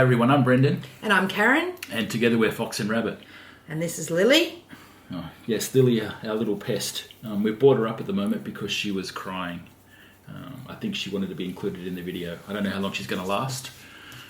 everyone, I'm Brendan. And I'm Karen. And together we're Fox and Rabbit. And this is Lily. Oh, yes, Lily, our little pest. We've brought her up at the moment because she was crying. I think she wanted to be included in the video. I don't know how long she's going to last.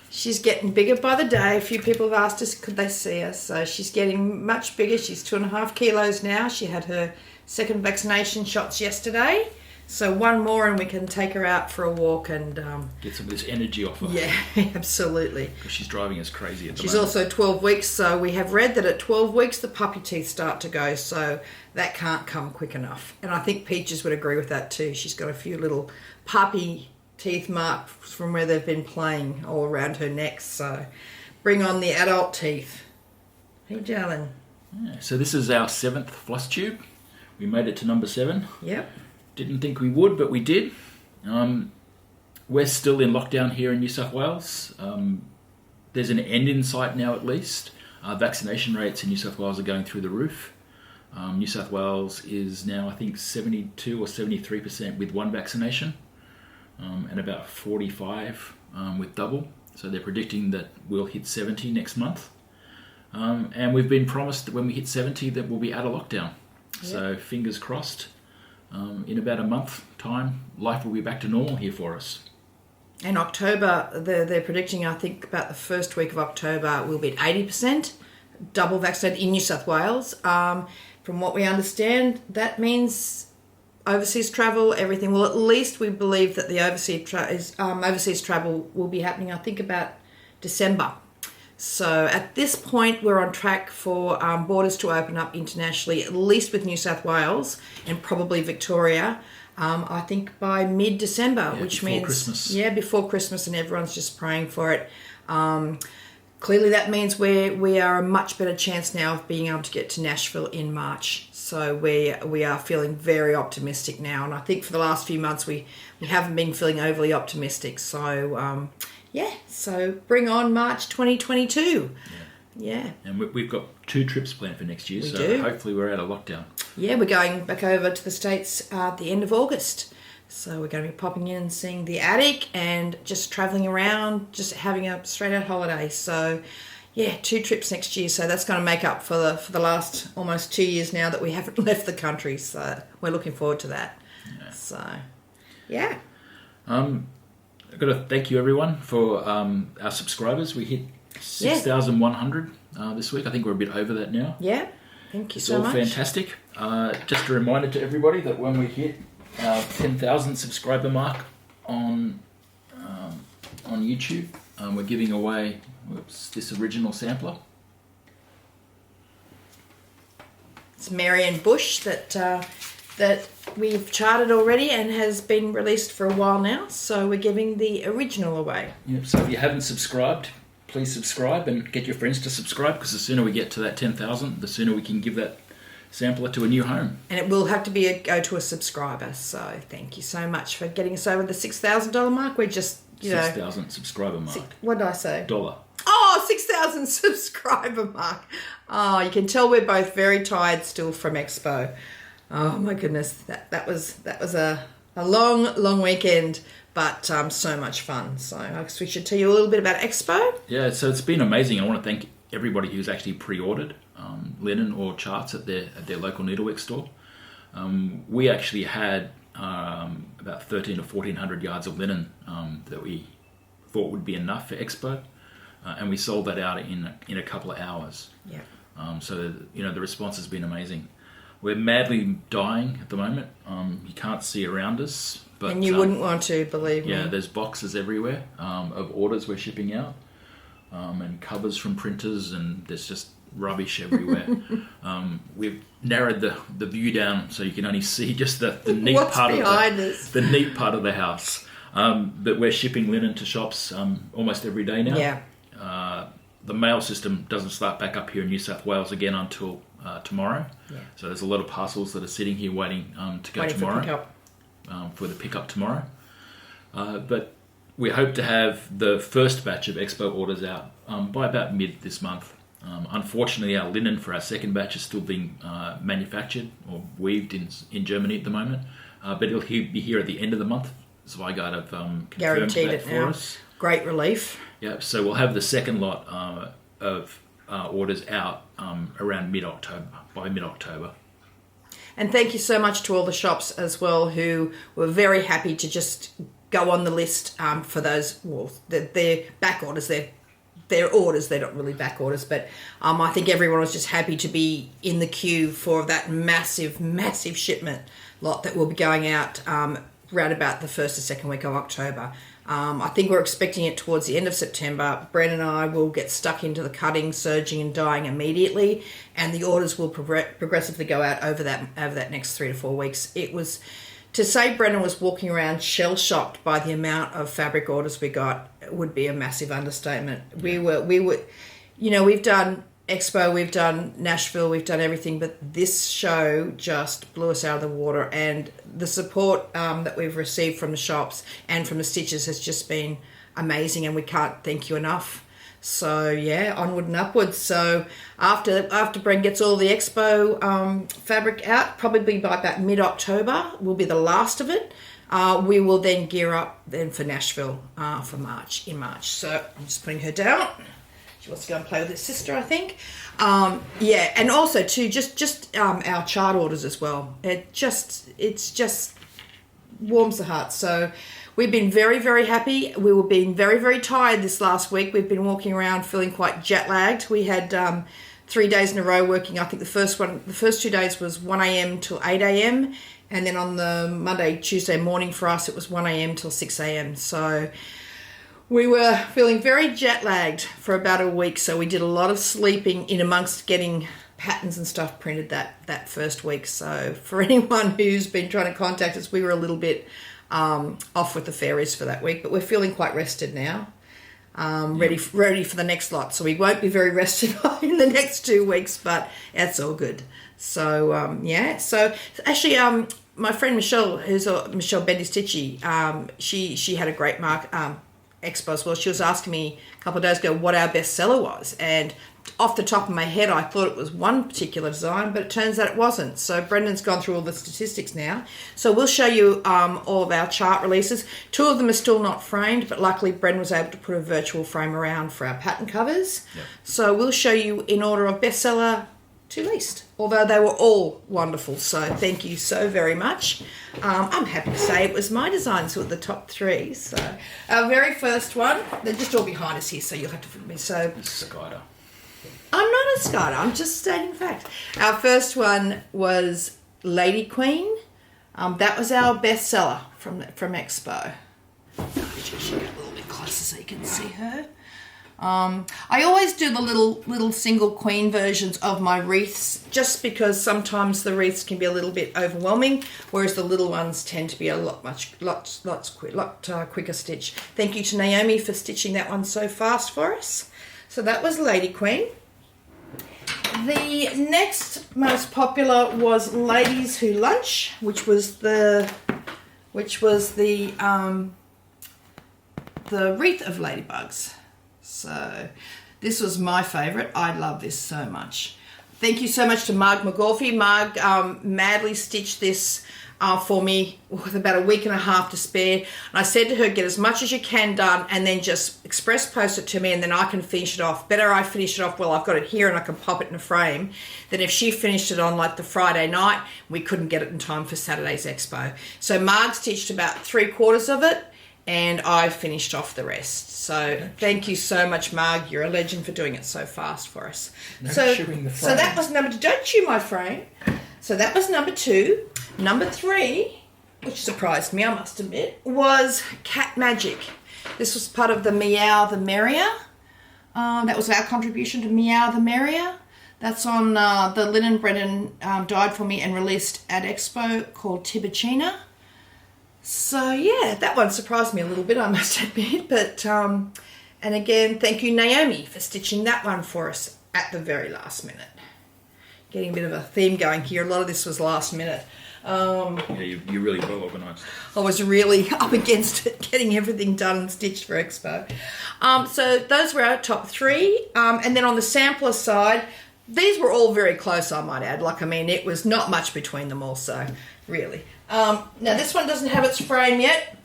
She's getting bigger by the day. A few people have asked us, could they see her? So she's getting much bigger. She's 2.5 kilos now. She had her second vaccination shots yesterday. So one more and we can take her out for a walk and... get some of this energy off her. Yeah, absolutely. Because she's driving us crazy at the moment. She's also 12 weeks, so we have read that at 12 weeks the puppy teeth start to go, so that can't come quick enough. And I think Peaches would agree with that too. She's got a few little puppy teeth marks from where they've been playing all around her neck, so bring on the adult teeth. Hey, darling. Yeah, so this is our 7th FlossTube. We made it to number 7. Yep. Didn't think we would, but we did. We're still in lockdown here in New South Wales. There's an end in sight now at least. Vaccination rates in New South Wales are going through the roof. New South Wales is now, I think, 72 or 73% with one vaccination and about 45 with double. So they're predicting that we'll hit 70 next month. And we've been promised that when we hit 70 that we'll be out of lockdown. Yep. So fingers crossed. In about a month time, life will be back to normal here for us. In October, they're predicting, I think, about the first week of October, we'll be at 80% double vaccinated in New South Wales. From what we understand, that means overseas travel, everything. Well, at least we believe that the overseas travel will be happening, I think, about December. So at this point, we're on track for borders to open up internationally, at least with New South Wales and probably Victoria, I think by mid-December, which means... Christmas. Yeah, before Christmas, and everyone's just praying for it. Clearly that means we are a much better chance now of being able to get to Nashville in March. So we are feeling very optimistic now. And I think for the last few months, we haven't been feeling overly optimistic. So... so bring on March 2022. Yeah. And we've got 2 trips planned for next year, we so do. Hopefully we're out of lockdown. Yeah, we're going back over to the States at the end of August. So we're going to be popping in and seeing the attic and just travelling around, just having a straight-out holiday. So, 2 trips next year. So that's going to make up for the last almost 2 years now that we haven't left the country. So we're looking forward to that. Yeah. So, yeah. I've got to thank you everyone for our subscribers. We hit 6,100 this week. I think we're a bit over that now. Yeah, thank you so much. It's all fantastic. Just a reminder to everybody that when we hit our 10,000 subscriber mark on YouTube, we're giving away this original sampler. It's Marion Bush that we've charted already and has been released for a while now, so we're giving the original away. Yep, so if you haven't subscribed, please subscribe and get your friends to subscribe, because the sooner we get to that 10,000, the sooner we can give that sampler to a new home. And it will have to go to a subscriber, so thank you so much for getting us over the $6,000 mark. We're just, 6,000 subscriber mark. What did I say? $1. Oh, 6,000 subscriber mark. Oh, you can tell we're both very tired still from Expo. Oh my goodness, that was a long weekend, but so much fun. So I guess we should tell you a little bit about Expo. Yeah, so it's been amazing. I want to thank everybody who's actually pre-ordered linen or charts at their local needlework store. We actually had about 1,300 to 1,400 yards of linen that we thought would be enough for Expo, and we sold that out in a couple of hours. Yeah. So the response has been amazing. We're madly dying at the moment. You can't see around us. But, and you wouldn't want to, believe me. Yeah, there's boxes everywhere of orders we're shipping out and covers from printers, and there's just rubbish everywhere. We've narrowed the view down so you can only see just the neat part the neat part of the house. But we're shipping linen to shops almost every day now. Yeah. The mail system doesn't start back up here in New South Wales again until tomorrow. Yeah. So there's a lot of parcels that are sitting here waiting to go tomorrow. For the pickup tomorrow. But we hope to have the first batch of Expo orders out by about mid this month. Unfortunately, our linen for our second batch is still being manufactured or weaved in Germany at the moment. But it'll be here at the end of the month. Zweigart have confirmed guaranteed that it for now. us. Great relief. Yeah, so we'll have the second lot of orders out around by mid-October. And thank you so much to all the shops as well who were very happy to just go on the list for those. Well, they're back orders. They're orders. They're not really back orders, but I think everyone was just happy to be in the queue for that massive, massive shipment lot that will be going out round about the first or second week of October. I think we're expecting it towards the end of September. Bren and I will get stuck into the cutting, serging and dyeing immediately, and the orders will progressively go out over that next 3 to 4 weeks. It was, to say Brennan was walking around shell-shocked by the amount of fabric orders we got would be a massive understatement. We were, you know, we've done Expo, we've done Nashville, we've done everything, but this show just blew us out of the water, and the support that we've received from the shops and from the stitchers has just been amazing, and we can't thank you enough. So yeah, onward and upwards. So after Bren gets all the Expo fabric out, probably by about mid-October will be the last of it. We will then gear up then for Nashville in March. So I'm just putting her down. She wants to go and play with her sister, I think. Yeah, and also too, just our chart orders as well. It's just warms the heart. So we've been very, very happy. We were being very, very tired this last week. We've been walking around feeling quite jet lagged. We had 3 days in a row working. I think the first 2 days was 1 a.m. till 8 a.m. And then on the Monday, Tuesday morning for us, it was 1 a.m. till 6 a.m. So we were feeling very jet-lagged for about a week, so we did a lot of sleeping in amongst getting patterns and stuff printed that first week. So for anyone who's been trying to contact us, we were a little bit off with the fairies for that week, but we're feeling quite rested now, ready for the next lot. So we won't be very rested in the next 2 weeks, but that's all good. So, yeah. So actually, my friend Michelle, who's Michelle Bendy Stitchy, she had a great Expo as well. She was asking me a couple of days ago what our bestseller was, and off the top of my head I thought it was one particular design, but it turns out it wasn't. So Brendan's gone through all the statistics now, so we'll show you all of our chart releases. 2 of them are still not framed, but luckily Brendan was able to put a virtual frame around for our pattern covers. Yep. So we'll show you in order of bestseller to least, although they were all wonderful, so thank you so very much. I'm happy to say it was my designs with the top 3. So our very first one, they're just all behind us here, so you'll have to forgive me. So Spider. I'm not a Spider, I'm just stating fact. Our first one was Lady Queen. That was our bestseller from Expo. Just get a little bit closer so you can see her. I always do the little single queen versions of my wreaths, just because sometimes the wreaths can be a little bit overwhelming, whereas the little ones tend to be a lot quicker stitch. Thank you to Naomi for stitching that one so fast for us. So that was Lady Queen. The next most popular was Ladies Who Lunch, which was the wreath of ladybugs. So this was my favourite. I love this so much. Thank you so much to Marg McGorphy. Marg madly stitched this for me with about a week and a half to spare. And I said to her, get as much as you can done and then just express post it to me and then I can finish it off. Better I finish it off while I've got it here and I can pop it in a frame than if she finished it on like the Friday night. We couldn't get it in time for Saturday's Expo. So Marg stitched about 3/4 of it and I finished off the rest. So thank you so much, Marg. You're a legend for doing it so fast for us. So that was number 2. Don't chew my frame. So that was number 2. Number 3, which surprised me, I must admit, was Cat Magic. This was part of the Meow the Merrier. That was our contribution to Meow the Merrier. That's on the linen Brennan dyed for me and released at Expo called Tibicina. So yeah, that one surprised me a little bit, I must admit. But and again, thank you Naomi for stitching that one for us at the very last minute. Getting a bit of a theme going here. A lot of this was last minute. Yeah, you're really well organised. I was really up against it, getting everything done and stitched for Expo. So those were our top 3. And then on the sampler side, these were all very close, I might add. Like, I mean, it was not much between them all, so really. Now, this one doesn't have its frame yet.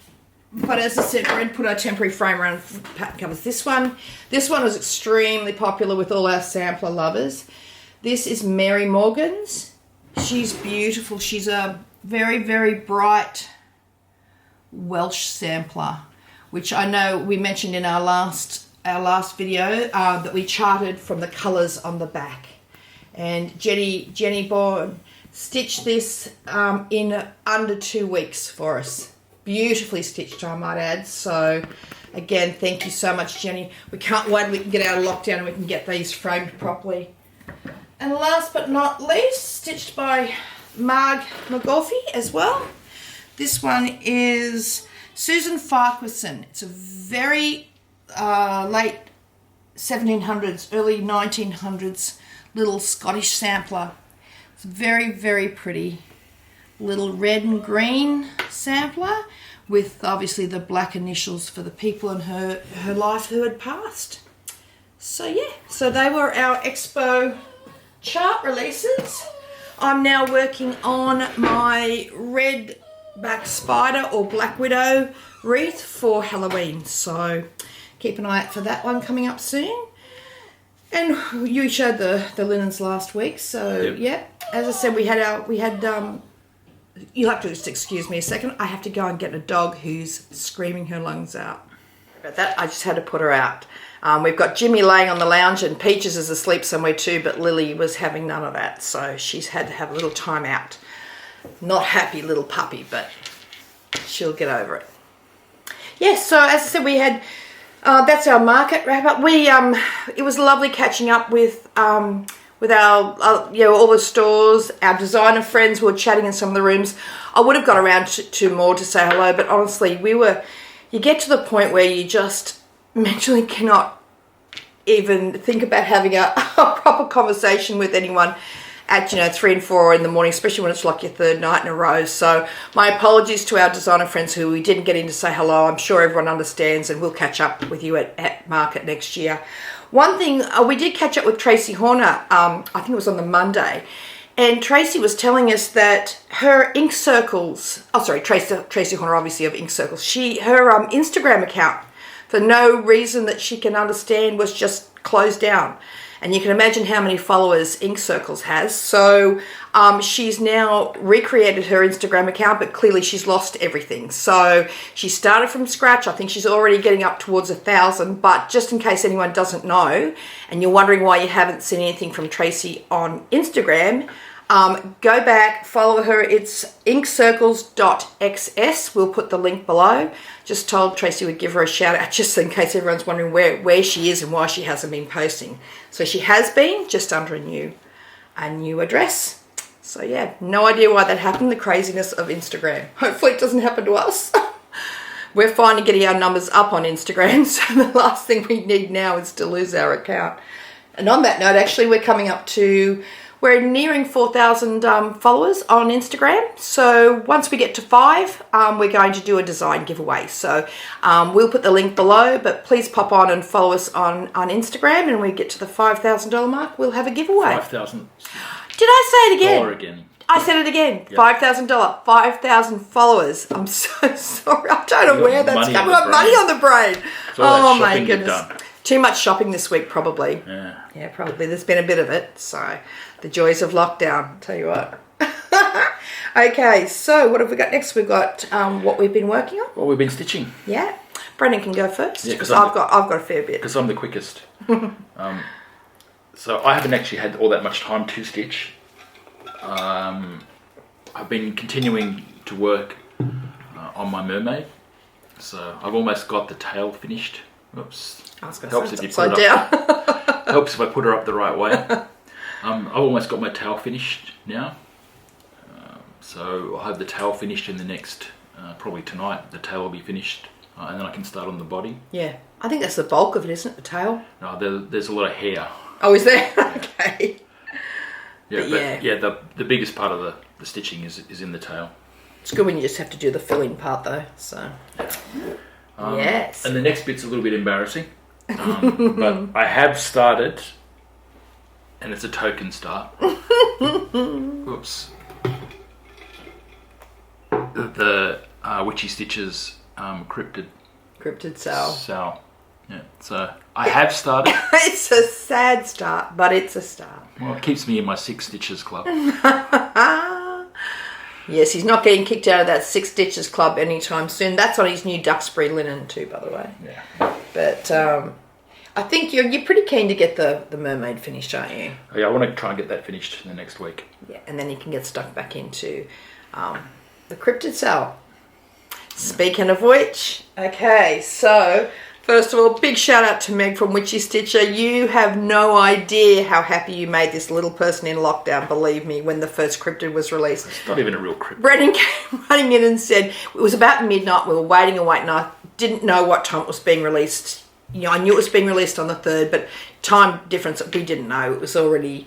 But as I said, Red put our temporary frame around pattern covers. This one was extremely popular with all our sampler lovers. This is Mary Morgan's. She's beautiful. She's a very, very bright Welsh sampler, which I know we mentioned in our last video that we charted from the colours on the back. And Jenny Bourne stitched this in under 2 weeks for us. Beautifully stitched, I might add. So again, thank you so much, Jenny. We can't wait we can get out of lockdown and we can get these framed properly. And last but not least, stitched by Marg McGorfy as well. This one is Susan Farquharson. It's a very late 1700s, early 1900s little Scottish sampler. It's very, very pretty. Little red and green sampler with obviously the black initials for the people in her life who had passed. So yeah, so they were our Expo chart releases. I'm now working on my red back spider or black widow wreath for Halloween, so keep an eye out for that one coming up soon. And you showed the linens last week, so yep. Yeah, as I said, we had you'll have to just excuse me a second. I have to go and get a dog who's screaming her lungs out. About that, I just had to put her out. We've got Jimmy laying on the lounge and Peaches is asleep somewhere too, but Lily was having none of that, so she's had to have a little time out. Not happy little puppy, but she'll get over it. Yes, so as I said, we had that's our market wrap up. It was lovely catching up with our all the stores, our designer friends who were chatting in some of the rooms. I would have got around to more to say hello, but honestly, you get to the point where you just mentally cannot even think about having a proper conversation with anyone at 3 and 4 in the morning, especially when it's like your third night in a row. So my apologies to our designer friends who we didn't get in to say hello. I'm sure everyone understands, and we'll catch up with you at market next year. One thing, we did catch up with Tracy Horner, I think it was on the Monday, and Tracy was telling us that her Ink Circles, Tracy Horner obviously of Ink Circles, her Instagram account, for no reason that she can understand, was just closed down. And you can imagine how many followers Ink Circles has. So she's now recreated her Instagram account, but clearly she's lost everything. So she started from scratch. I think she's already getting up towards 1,000. But just in case anyone doesn't know, and you're wondering why you haven't seen anything from Tracy on Instagram, go back, follow her. It's inkcircles.xs. We'll put the link below. Just told Tracy we'd give her a shout out just in case everyone's wondering where she is and why she hasn't been posting. So she has been, just under a new address. So yeah, no idea why that happened, the craziness of Instagram. Hopefully it doesn't happen to us. We're finally getting our numbers up on Instagram, so the last thing we need now is to lose our account. And on that note, actually, we're nearing 4,000 followers on Instagram. So once we get to 5, we're going to do a design giveaway. So we'll put the link below, but please pop on and follow us on Instagram. And when we get to the $5,000 mark, we'll have a giveaway. 5,000. Did I say it again? Again. I said it again. Yep. $5,000. 5,000 followers. I'm so sorry. I don't know where that's coming. I've got money on the brain. Oh my goodness. Too much shopping this week, probably. Yeah, probably. There's been a bit of it. So the joys of lockdown, I'll tell you what. Okay, so what have we got next? We've got what we've been working on. Well, we've been stitching. Yeah. Brendan can go first. Yeah, because I've got a fair bit. Because I'm the quickest. So I haven't actually had all that much time to stitch. I've been continuing to work on my mermaid. So I've almost got the tail finished. Oops. Helps if you put it up. Helps if I put her up the right way. I've almost got my tail finished now. So I'll have the tail finished in the next, probably tonight. The tail will be finished, and then I can start on the body. Yeah, I think that's the bulk of it, isn't it? The tail. No, there's a lot of hair. Oh, is there? Okay. Yeah, the biggest part of the stitching is in the tail. It's good when you just have to do the filling part though. So. Yeah. Yes. And the next bit's a little bit embarrassing, but I have started, and it's a token start. Oops. The Witchy Stitches cryptid. Cryptid Sal. Sal. Yeah. So I have started. It's a sad start, but it's a start. Well, it keeps me in my 6 Stitches club. Yes, he's not getting kicked out of that 6 Stitches club anytime soon. That's on his new Duxbury linen too, by the way. Yeah. But I think you're pretty keen to get the mermaid finished, aren't you? Oh, yeah, I want to try and get that finished in the next week. Yeah, and then he can get stuck back into the cryptid cell. Speaking of which, okay, so first of all, big shout out to Meg from Witchy Stitcher. You have no idea how happy you made this little person in lockdown, believe me, when the first cryptid was released. It's not even a real cryptid. Brendan came running in and said, it was about midnight, we were waiting and waiting, I didn't know what time it was being released. You know, I knew it was being released on the 3rd, but time difference, we didn't know. It was already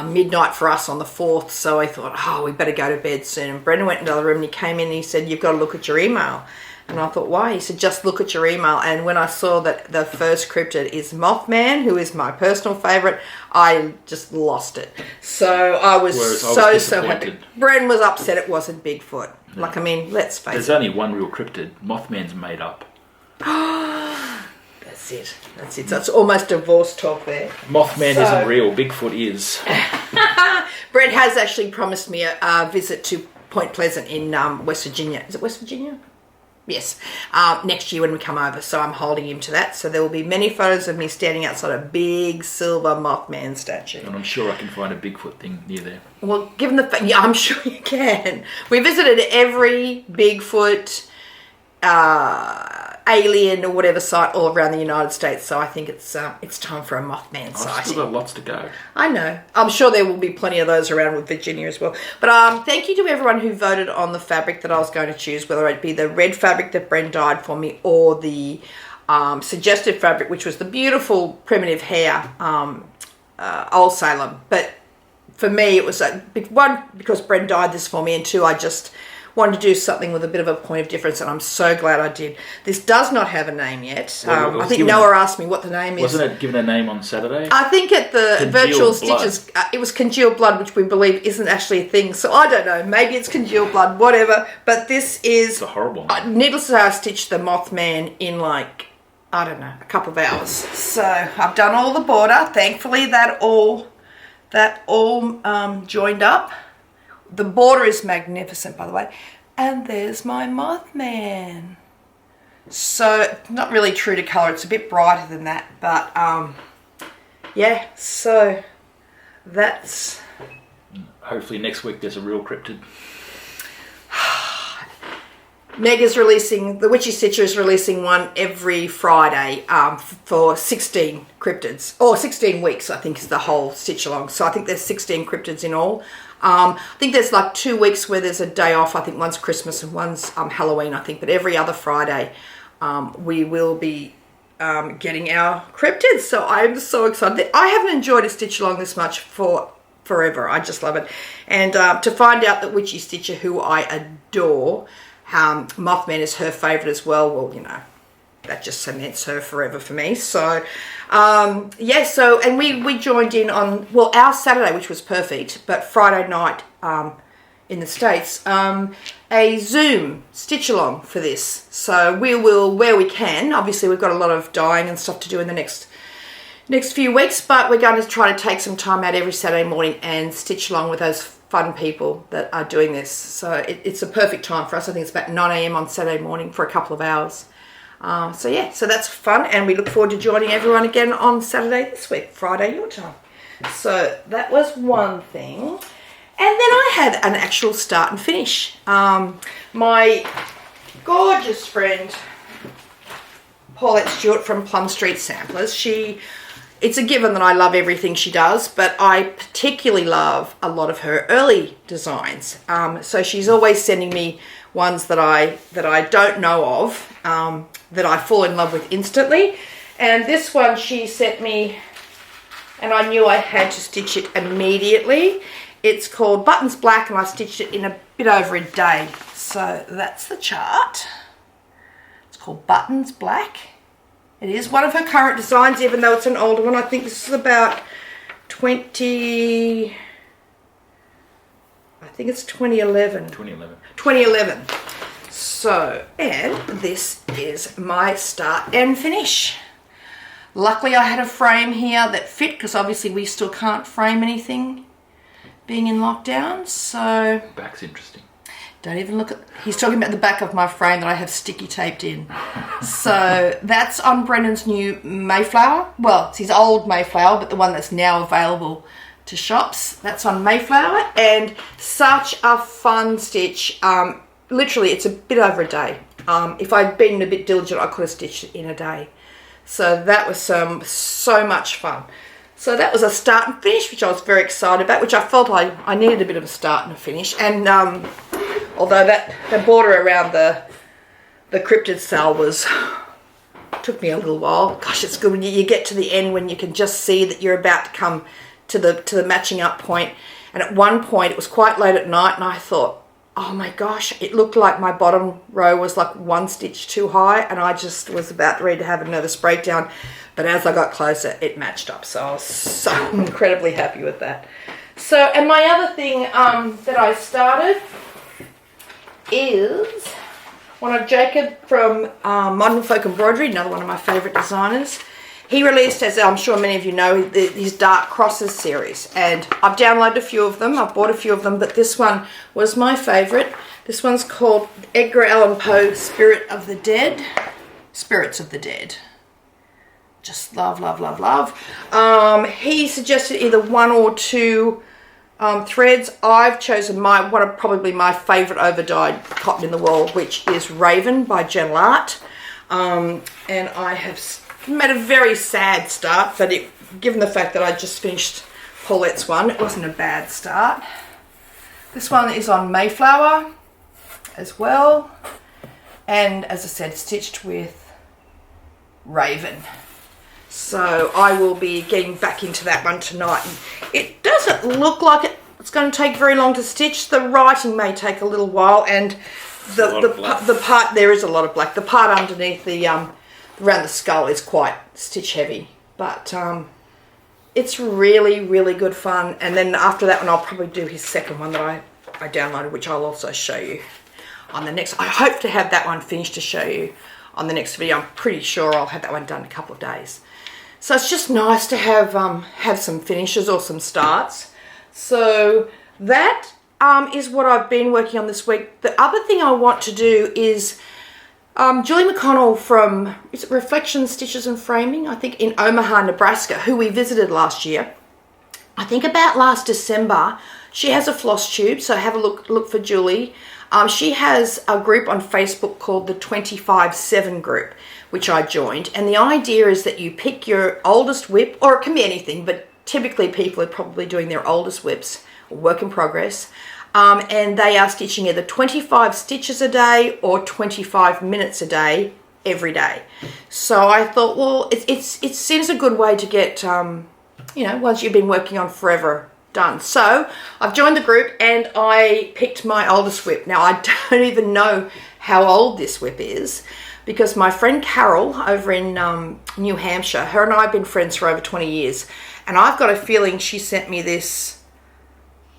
midnight for us on the 4th, so I thought, oh, we better go to bed soon. And Brendan went into the room and he came in and he said, you've got to look at your email. And I thought, why? He said, just look at your email. And when I saw that the first cryptid is Mothman, who is my personal favourite, I just lost it. So I was so happy. Brendan was upset it wasn't Bigfoot. Yeah. Like, I mean, let's face it. There's only one real cryptid. Mothman's made up. That's it. That's it. So it's almost divorce talk there. Mothman isn't real. Bigfoot is. Brett has actually promised me a visit to Point Pleasant in West Virginia. Is it West Virginia? Yes. Next year when we come over. So I'm holding him to that. So there will be many photos of me standing outside a big silver Mothman statue. And I'm sure I can find a Bigfoot thing near there. Well, given the fact... Yeah, I'm sure you can. We visited every Bigfoot... alien or whatever site all around the United States, so I think it's time for a Mothman sighting. I've still got lots to go. I know. I'm sure there will be plenty of those around with Virginia as well. But thank you to everyone who voted on the fabric that I was going to choose, whether it be the red fabric that Bren dyed for me or the suggested fabric, which was the beautiful primitive hair Old Salem. But for me, it was one, because Bren dyed this for me, and two, I just wanted to do something with a bit of a point of difference, and I'm so glad I did. This does not have a name yet. I think Noah asked me what the name is. Wasn't it given a name on Saturday? I think at the virtual stitches, it was congealed blood, which we believe isn't actually a thing. So I don't know. Maybe it's congealed blood, whatever. But this is... It's a horrible name. Needless to say, I stitched the Mothman in like, I don't know, a couple of hours. So I've done all the border. Thankfully, that all joined up. The border is magnificent, by the way. And there's my Mothman. So, not really true to colour. It's a bit brighter than that. But, yeah. So, that's... Hopefully next week there's a real cryptid. Meg is releasing... The Witchy Stitcher is releasing one every Friday for 16 cryptids. Or 16 weeks, I think, is the whole stitch along. So, I think there's 16 cryptids in all. I think there's like 2 weeks where there's a day off. I think one's Christmas and one's Halloween, I think. But every other Friday, we will be getting our cryptids. So I'm so excited. I haven't enjoyed a stitch along this much for forever. I just love it. And to find out that Witchy Stitcher, who I adore, Mothman is her favourite as well. Well, you know, that just cements her forever for me. So, yeah, so, and we joined in on, well, our Saturday, which was perfect, but Friday night in the States, a Zoom stitch along for this. So we will, where we can, obviously we've got a lot of dyeing and stuff to do in the next few weeks, but we're going to try to take some time out every Saturday morning and stitch along with those fun people that are doing this. So it's a perfect time for us. I think it's about 9 a.m. on Saturday morning for a couple of hours. So yeah, so that's fun, and we look forward to joining everyone again on Saturday this week, Friday your time. So that was one thing. And then I had an actual start and finish. My gorgeous friend, Paulette Stewart from Plum Street Samplers, it's a given that I love everything she does, but I particularly love a lot of her early designs. So she's always sending me ones that I don't know of, that I fall in love with instantly. And this one she sent me, and I knew I had to stitch it immediately. It's called Buttons Black, and I stitched it in a bit over a day. So that's the chart. It's called Buttons Black. It is one of her current designs, even though it's an older one. I think this is about 20... I think it's 2011. 2011. 2011. So, and this is my start and finish. Luckily I had a frame here that fit, because obviously we still can't frame anything being in lockdown, so... Back's interesting. Don't even look at... He's talking about the back of my frame that I have sticky taped in. So that's on Brendan's new Mayflower. Well, it's his old Mayflower, but the one that's now available to shops. That's on Mayflower, and such a fun stitch. Literally, it's a bit over a day. If I'd been a bit diligent, I could have stitched it in a day. So that was so much fun. So that was a start and finish, which I was very excited about, which I felt I needed a bit of a start and a finish. And although the border around the cryptid cell took me a little while. Gosh, it's good when you get to the end, when you can just see that you're about to come to the matching up point. And at one point, it was quite late at night, and I thought, oh my gosh, it looked like my bottom row was like one stitch too high, and I just was about ready to have a nervous breakdown. But as I got closer, it matched up. So I was so incredibly happy with that. So, and my other thing that I started is one of Jacob from Modern Folk Embroidery, another one of my favourite designers. He released, as I'm sure many of you know, his Dark Crosses series, and I've downloaded a few of them, I've bought a few of them, but this one was my favourite. This one's called Edgar Allan Poe, Spirits of the Dead. Just love, love, love, love. He suggested either one or two threads. I've chosen one of probably my favourite overdyed cotton in the world, which is Raven by Gentle Art. And I have made a very sad start, but given the fact that I just finished Paulette's one, it wasn't a bad start. This one is on Mayflower as well, and as I said, stitched with Raven. So I will be getting back into that one tonight. It doesn't look like it's going to take very long to stitch. The writing may take a little while, and the part, there is a lot of black. The part underneath around the skull is quite stitch heavy, but it's really, really good fun. And then after that one, I'll probably do his second one that I downloaded, which I'll also show you on the next. I hope to have that one finished to show you on the next video. I'm pretty sure I'll have that one done in a couple of days. So it's just nice to have some finishes or some starts. So that is what I've been working on this week. The other thing I want to do is Julie McConnell from Reflection Stitches and Framing, I think in Omaha, Nebraska, who we visited last year. I think about last December. She has a FlossTube, so have a look for Julie. She has a group on Facebook called the 25/7 group, which I joined. And the idea is that you pick your oldest whip, or it can be anything, but typically people are probably doing their oldest whips, or work in progress. And they are stitching either 25 stitches a day or 25 minutes a day every day. So I thought, well, it seems a good way to get, once you've been working on forever, done. So I've joined the group and I picked my oldest whip. Now I don't even know how old this whip is, because my friend Carol over in New Hampshire, her and I have been friends for over 20 years. And I've got a feeling she sent me this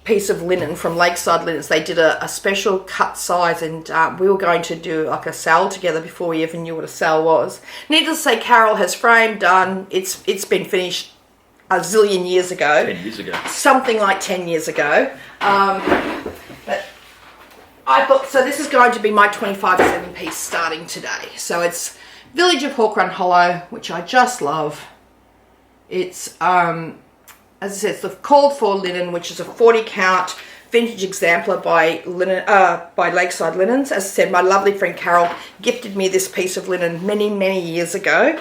piece of linen from Lakeside Linens. They did a special cut size, and we were going to do like a sale together before we even knew what a sale was. Needless to say, Carol has framed, done. It's been finished a zillion years ago. 10 years ago. Something like 10 years ago. But I thought, so this is going to be my 25/7 piece starting today. So it's Village of Hawk Run Hollow, which I just love. It's as I said, it's the called for linen, which is a 40 count vintage exemplar by Lakeside Linens. As I said, my lovely friend Carol gifted me this piece of linen many, many years ago.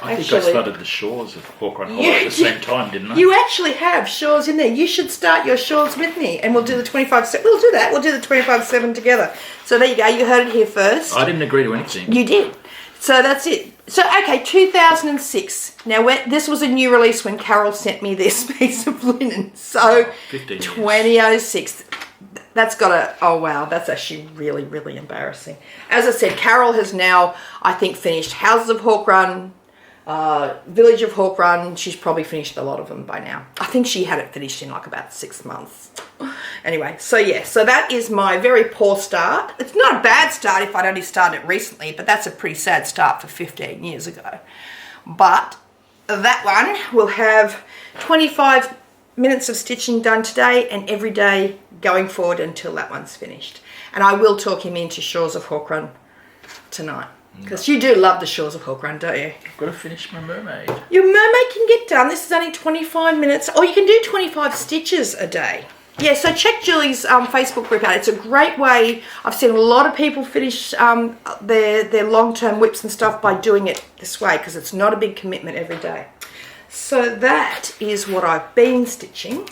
I think I started the shawls of Hawk Run Hollow at the same time, didn't I? You actually have shawls in there. You should start your shawls with me, and we'll do the 25/7. We'll do that. We'll do the 25/7 together. So there you go. You heard it here first. I didn't agree to anything. You did. So that's it. So, okay, 2006. Now, this was a new release when Carol sent me this piece of linen. So, 2006. That's got a... Oh, wow. That's actually really, really embarrassing. As I said, Carol has now, I think, finished Houses of Hawk Run, Village of Hawk Run, she's probably finished a lot of them by now. I think she had it finished in like about 6 months. Anyway, so yeah, so that is my very poor start. It's not a bad start if I'd only started recently, but that's a pretty sad start for 15 years ago. But that one will have 25 minutes of stitching done today and every day going forward until that one's finished. And I will talk him into Shores of Hawk Run tonight. Because you do love the Shores of Hawk Run, don't you? I've got to finish my mermaid. Your mermaid can get done. This is only 25 minutes. Or you can do 25 stitches a day. Yeah, so check Julie's Facebook group out. It's a great way. I've seen a lot of people finish their long-term whips and stuff by doing it this way because it's not a big commitment every day. So that is what I've been stitching.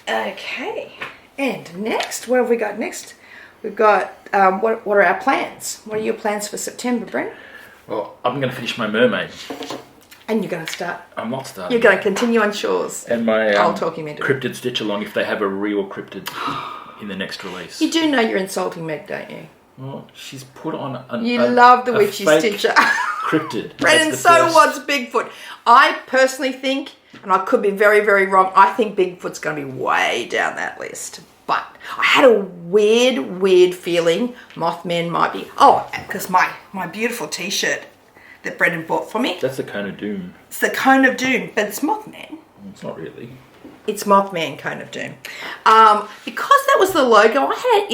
Okay. And next, what have we got next? We've got, what are our plans? What are your plans for September, Brent? Well, I'm going to finish my mermaid. And you're going to start? I'm not starting. You're going to continue on Shores? And my I'll talk him into cryptid stitch along if they have a real cryptid in the next release. You do know you're insulting Meg, don't you? Well, she's put on You love the witchy stitcher. Cryptid. Brennan, so what's Bigfoot? I personally think, and I could be very, very wrong, I think Bigfoot's going to be way down that list. But I had a weird feeling Mothman might be. Oh, because my beautiful t-shirt that Brendan bought for me. That's the Cone of Doom. It's the Cone of Doom, but it's Mothman. It's not really. It's Mothman Cone of Doom. Because that was the logo, I had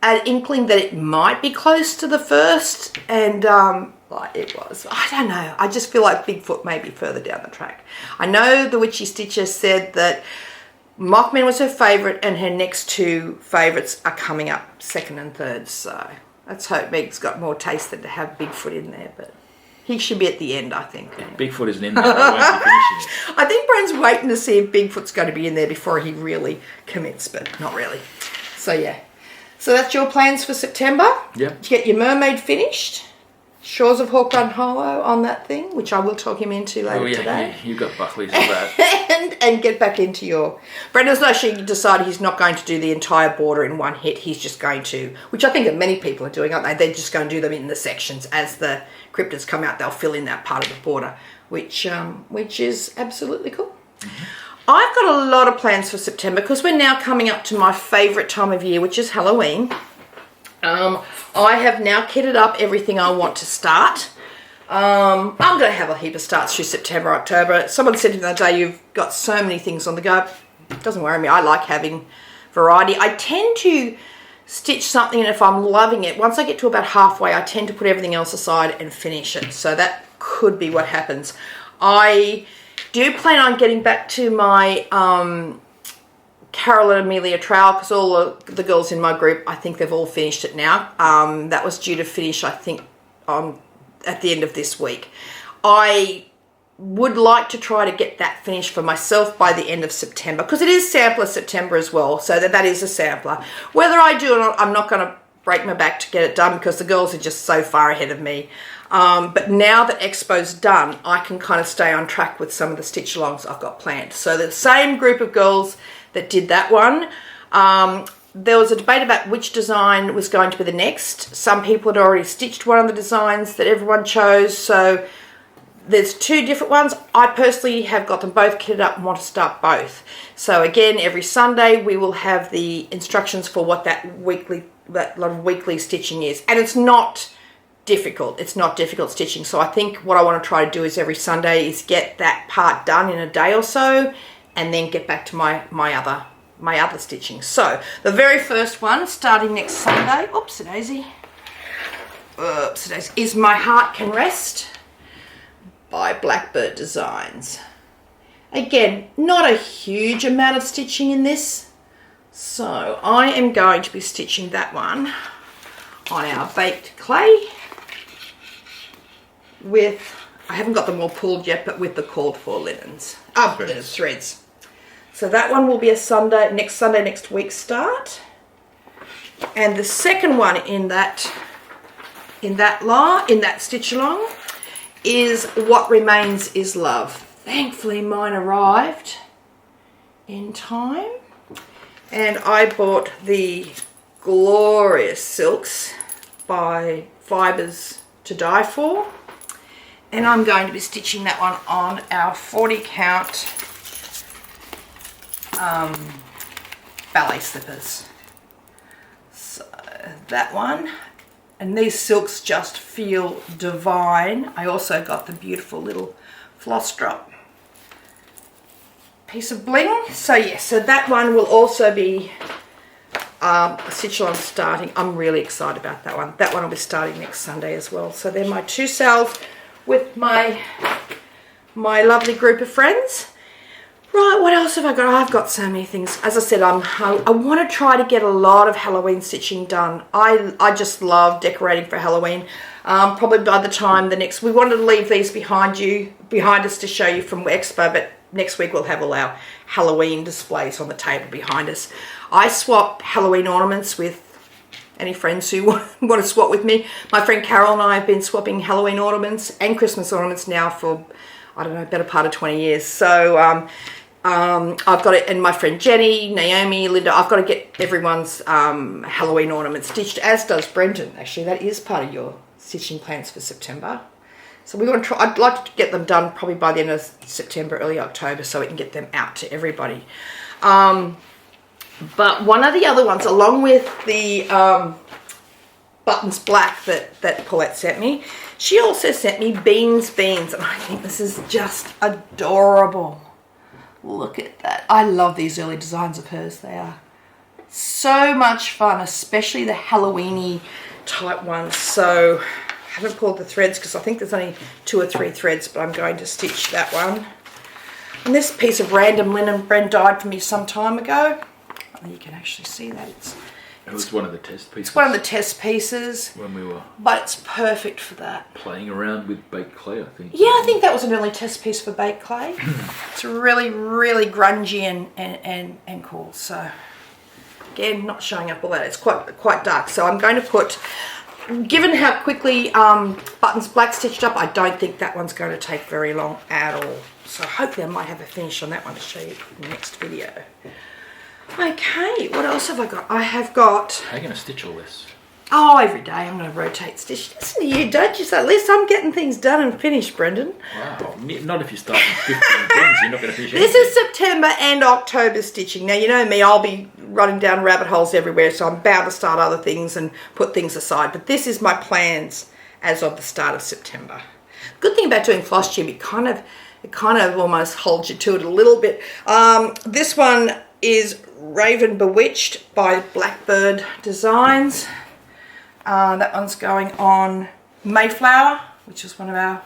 an inkling that it might be close to the first, and like it was. I don't know. I just feel like Bigfoot may be further down the track. I know the Witchy Stitcher said that Mothman was her favourite, and her next two favourites are coming up, second and third. So let's hope Meg's got more taste than to have Bigfoot in there, but he should be at the end, I think. Bigfoot isn't in there. I won't be finishing it. I think Brand's waiting to see if Bigfoot's going to be in there before he really commits, but not really. So yeah. So that's your plans for September? Yep. To get your mermaid finished. Shores of Hawk Run Hollow on that thing, which I will talk him into later today. You got Buckley's for that. and get back into your... Brendan's actually decided he's not going to do the entire border in one hit. He's just going to, which I think many people are doing, aren't they? They're just going to do them in the sections. As the cryptids come out, they'll fill in that part of the border, which is absolutely cool. Mm-hmm. I've got a lot of plans for September because we're now coming up to my favourite time of year, which is Halloween. I have now kitted up everything I want to start. I'm going to have a heap of starts through September, October. Someone said to me the other day, you've got so many things on the go. It doesn't worry me. I like having variety. I tend to stitch something, and if I'm loving it, once I get to about halfway, I tend to put everything else aside and finish it. So that could be what happens. I do plan on getting back to my Carol and Amelia Trowel, because all the girls in my group, I think they've all finished it now. That was due to finish, I think, at the end of this week. I would like to try to get that finished for myself by the end of September, because it is Sampler September as well, so that is a sampler. Whether I do or not, I'm not going to break my back to get it done, because the girls are just so far ahead of me. But now that Expo's done, I can kind of stay on track with some of the stitch alongs I've got planned. So the same group of girls that did that one, there was a debate about which design was going to be the next. Some people had already stitched one of the designs that everyone chose, so there's two different ones. I personally have got them both kitted up and want to start both. So again, every Sunday we will have the instructions for what that lot of weekly stitching is, and it's not difficult. It's not difficult stitching. So I think what I want to try to do is every Sunday is get that part done in a day or so, and then get back to my other stitching. So the very first one, starting next Sunday, oopsie-daisy, is My Heart Can Rest by Blackbird Designs. Again, not a huge amount of stitching in this, so I am going to be stitching that one on our baked clay with, I haven't got them all pulled yet, but with the called for linens. Threads. So that one will be a next week start. And the second one in that stitch along is What Remains Is Love. Thankfully mine arrived in time. And I bought the glorious silks by Fibers to die for. And I'm going to be stitching that one on our 40 count ballet slippers. So that one. And these silks just feel divine. I also got the beautiful little floss drop piece of bling. So yes, so that one will also be a stitch on starting. I'm really excited about that one. That one will be starting next Sunday as well. So they're my two sales with my lovely group of friends. Right, what else have I got? I've got so many things. As I said, I want to try to get a lot of Halloween stitching done. I just love decorating for Halloween. Probably by the time we wanted to leave these behind us to show you from Expo, but next week we'll have all our Halloween displays on the table behind us. I swap Halloween ornaments with any friends who want to swap with me. My friend Carol and I have been swapping Halloween ornaments and Christmas ornaments now for, I don't know, better part of 20 years. So I've got it, and my friend Jenny, Naomi, Linda, I've got to get everyone's Halloween ornament stitched, as does Brendan. Actually, that is part of your stitching plans for September. So we want to try, I'd like to get them done probably by the end of September, early October, so we can get them out to everybody. But one of the other ones, along with the buttons black that Paulette sent me, she also sent me beans, and I think this is just adorable. Look at that. I love these early designs of hers. They are so much fun, especially the Halloween-y type ones. So I haven't pulled the threads because I think there's only 2 or 3 threads, but I'm going to stitch that one. And this piece of random linen Bren dyed for me some time ago. You can actually see that. It was one of the test pieces. It's one of the test pieces. When we were... But it's perfect for that. Playing around with baked clay, I think. Yeah, I think that was an early test piece for baked clay. It's really, really grungy and cool. So, again, not showing up all that. It's quite dark. So I'm going to put... Given how quickly Buttons Black stitched up, I don't think that one's going to take very long at all. So hopefully I might have a finish on that one to show you in the next video. Okay, what else have I got? I have got... How are you going to stitch all this? Oh, every day I'm going to rotate stitch. Listen to you, don't you? So at least I'm getting things done and finished, Brendan. Wow, not if you start with 15 things, you're not going to finish anything. This is September and October stitching. Now, you know me, I'll be running down rabbit holes everywhere, so I'm bound to start other things and put things aside. But this is my plans as of the start of September. Good thing about doing FlossTube, it kind of almost holds you to it a little bit. This one is Raven Bewitched by Blackbird Designs. That one's going on Mayflower, which is one of our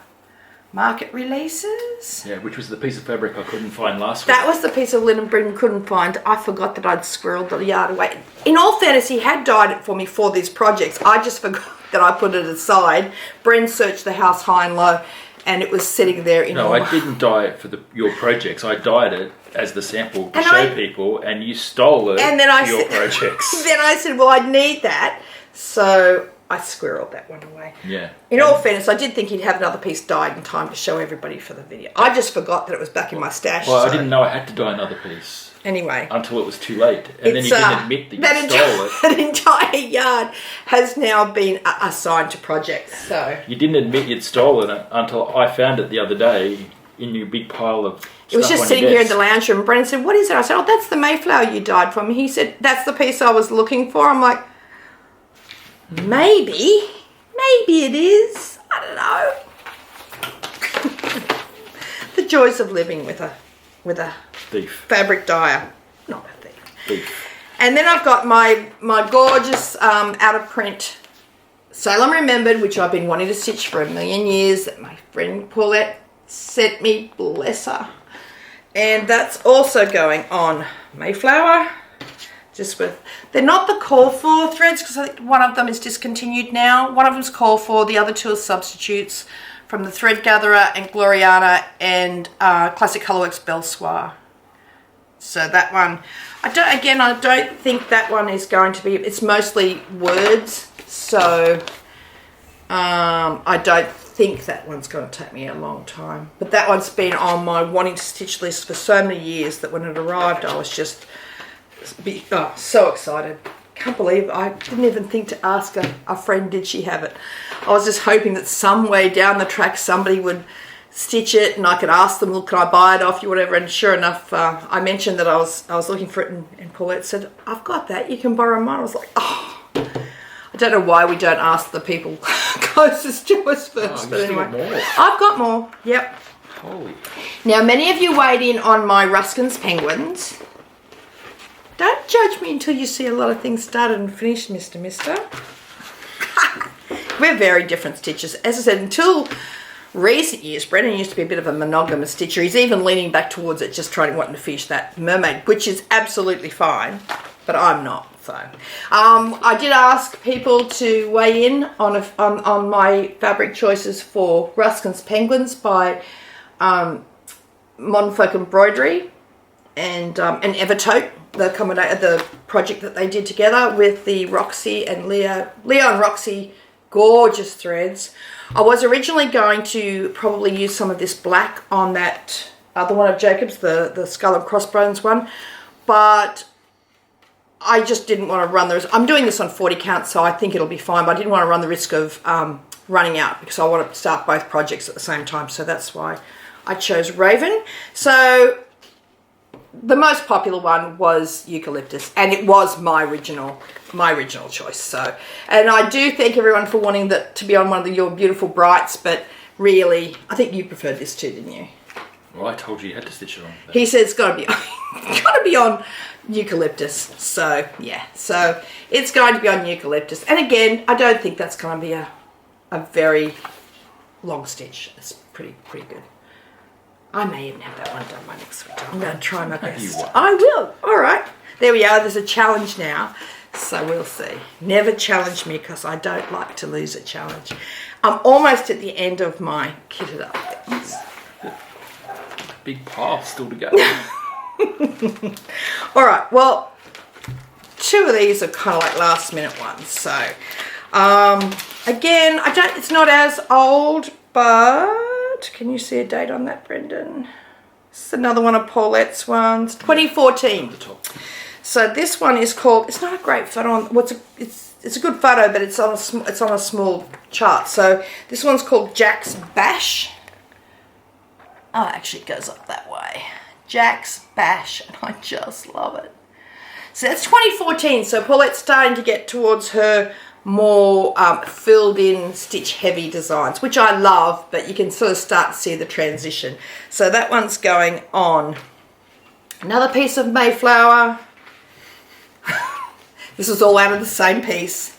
market releases. Yeah, which was the piece of fabric I couldn't find last week. That was the piece of linen Brendan couldn't find. I forgot that I'd squirreled the yard away. In all fairness, he had dyed it for me for these projects. I just forgot that I put it aside. Bren searched the house high and low, and it was sitting there in... No, I didn't dye it for your projects. I dyed it as the sample to show people, and you stole it for your projects. Then I said, well, I need that. So I squirreled that one away. Yeah. In all fairness, I did think he'd have another piece dyed in time to show everybody for the video. I just forgot that it was back in my stash. Well, I didn't know I had to dye another piece. Anyway. Until it was too late. And then you didn't admit that you stole it. That entire yard has now been assigned to projects. So you didn't admit you'd stolen it until I found it the other day in your big pile of stuff. It was just sitting here in the lounge room. Brendan said, what is it? I said, oh, that's the Mayflower you dyed from. He said, that's the piece I was looking for. I'm like, maybe it is. I don't know. The joys of living with a thief. Fabric dyer, not a thief. And then I've got my gorgeous out of print Salem Remembered, which I've been wanting to stitch for a million years. That my friend Paulette sent me, bless her. And that's also going on Mayflower. Just with, they're not the call for threads because I think one of them is discontinued now. One of them's call for, the other 2 are substitutes from the Thread Gatherer and Gloriana and Classic Colourworks Belsoir. So that one, I don't think that one is going to be, it's mostly words. So I don't think that one's going to take me a long time. But that one's been on my wanting to stitch list for so many years that when it arrived I was just so excited. can't believe I didn't even think to ask a friend, did she have it? I was just hoping that some way down the track somebody would stitch it and I could ask them, well, can I buy it off you, whatever. And sure enough, I mentioned that I was looking for it, and Paulette said, I've got that, you can borrow mine. I was like, oh, I don't know why we don't ask the people closest to us first. But anyway, I've got more. Yep. Holy. Now, many of you weighed in on my Ruskin's penguins. Don't judge me until you see a lot of things started and finished, Mister. We're very different stitchers. As I said, until recent years, Brendan used to be a bit of a monogamous stitcher. He's even leaning back towards it, just wanting to finish that mermaid, which is absolutely fine, but I'm not. So, I did ask people to weigh in on my fabric choices for Ruskin's Penguins by Modern Folk Embroidery and Evertote, the project that they did together with the Roxy and Leo and Roxy gorgeous threads. I was originally going to probably use some of this black on that other one of Jacob's, the Skull and Crossbones one, but I just didn't want to run the risk. I'm doing this on 40 count, so I think it'll be fine, but I didn't want to run the risk of running out because I want to start both projects at the same time, so that's why I chose Raven. So the most popular one was Eucalyptus, and it was my original choice. So, and I do thank everyone for wanting that to be on one of your beautiful brights, but really, I think you preferred this too, didn't you? Well, I told you you had to stitch it on. He said it's got to be on Eucalyptus. So yeah, so it's going to be on Eucalyptus, and again, I don't think that's going to be a very long stitch. It's pretty good. I may even have that one done by next week. I'm going to try my best. I will. All right. There we are. There's a challenge now. So we'll see. Never challenge me because I don't like to lose a challenge. I'm almost at the end of my kitted up things. Big pile still to go. All right. Well, two of these are kind of like last minute ones. So again, it's not as old, but can you see a date on that, Brendan? This is another one of Paulette's ones, 2014. So this one is called. It's not a great photo. It's a good photo, but it's on a small chart. So this one's called Jack's Bash. Oh, actually, it goes up that way. Jack's Bash, and I just love it. So that's 2014. So Paulette's starting to get towards her more filled in stitch heavy designs, which I love, but you can sort of start to see the transition. So that one's going on. Another piece of Mayflower. This is all out of the same piece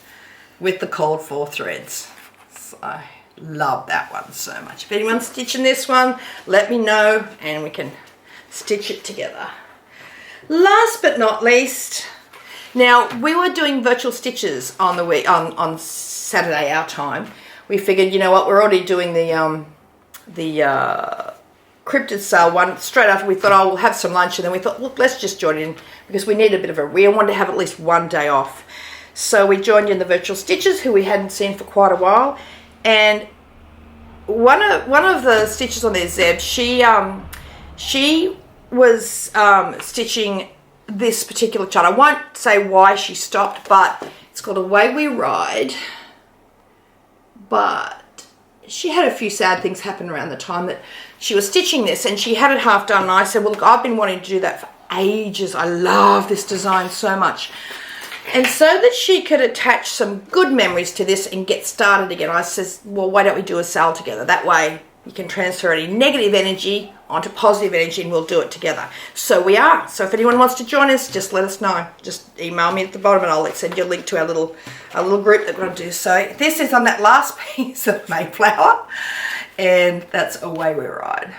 with the cold 4 threads. So I love that one so much. If anyone's stitching this one, let me know and we can stitch it together. Last but not least, now we were doing virtual stitches on the week on Saturday our time. We figured, you know what, we're already doing the cryptid sale one straight after. We thought, oh, we'll have some lunch, and then we thought, look, let's just join in because we need a bit of we wanted to have at least one day off. So we joined in the virtual stitches, who we hadn't seen for quite a while, and one of the stitches on there, Zeb, she was stitching this particular chart. I won't say why she stopped, but it's called Away We Ride. But she had a few sad things happen around the time that she was stitching this, and she had it half done, and I said, well, look, I've been wanting to do that for ages. I love this design so much. And so that she could attach some good memories to this and get started again, I says, well, why don't we do a sale together? That way you can transfer any negative energy onto positive energy, and we'll do it together. So we are. So if anyone wants to join us, just let us know. Just email me at the bottom and I'll send you a link to our little group that we're going to do. So this is on that last piece of Mayflower, and that's Away We Ride.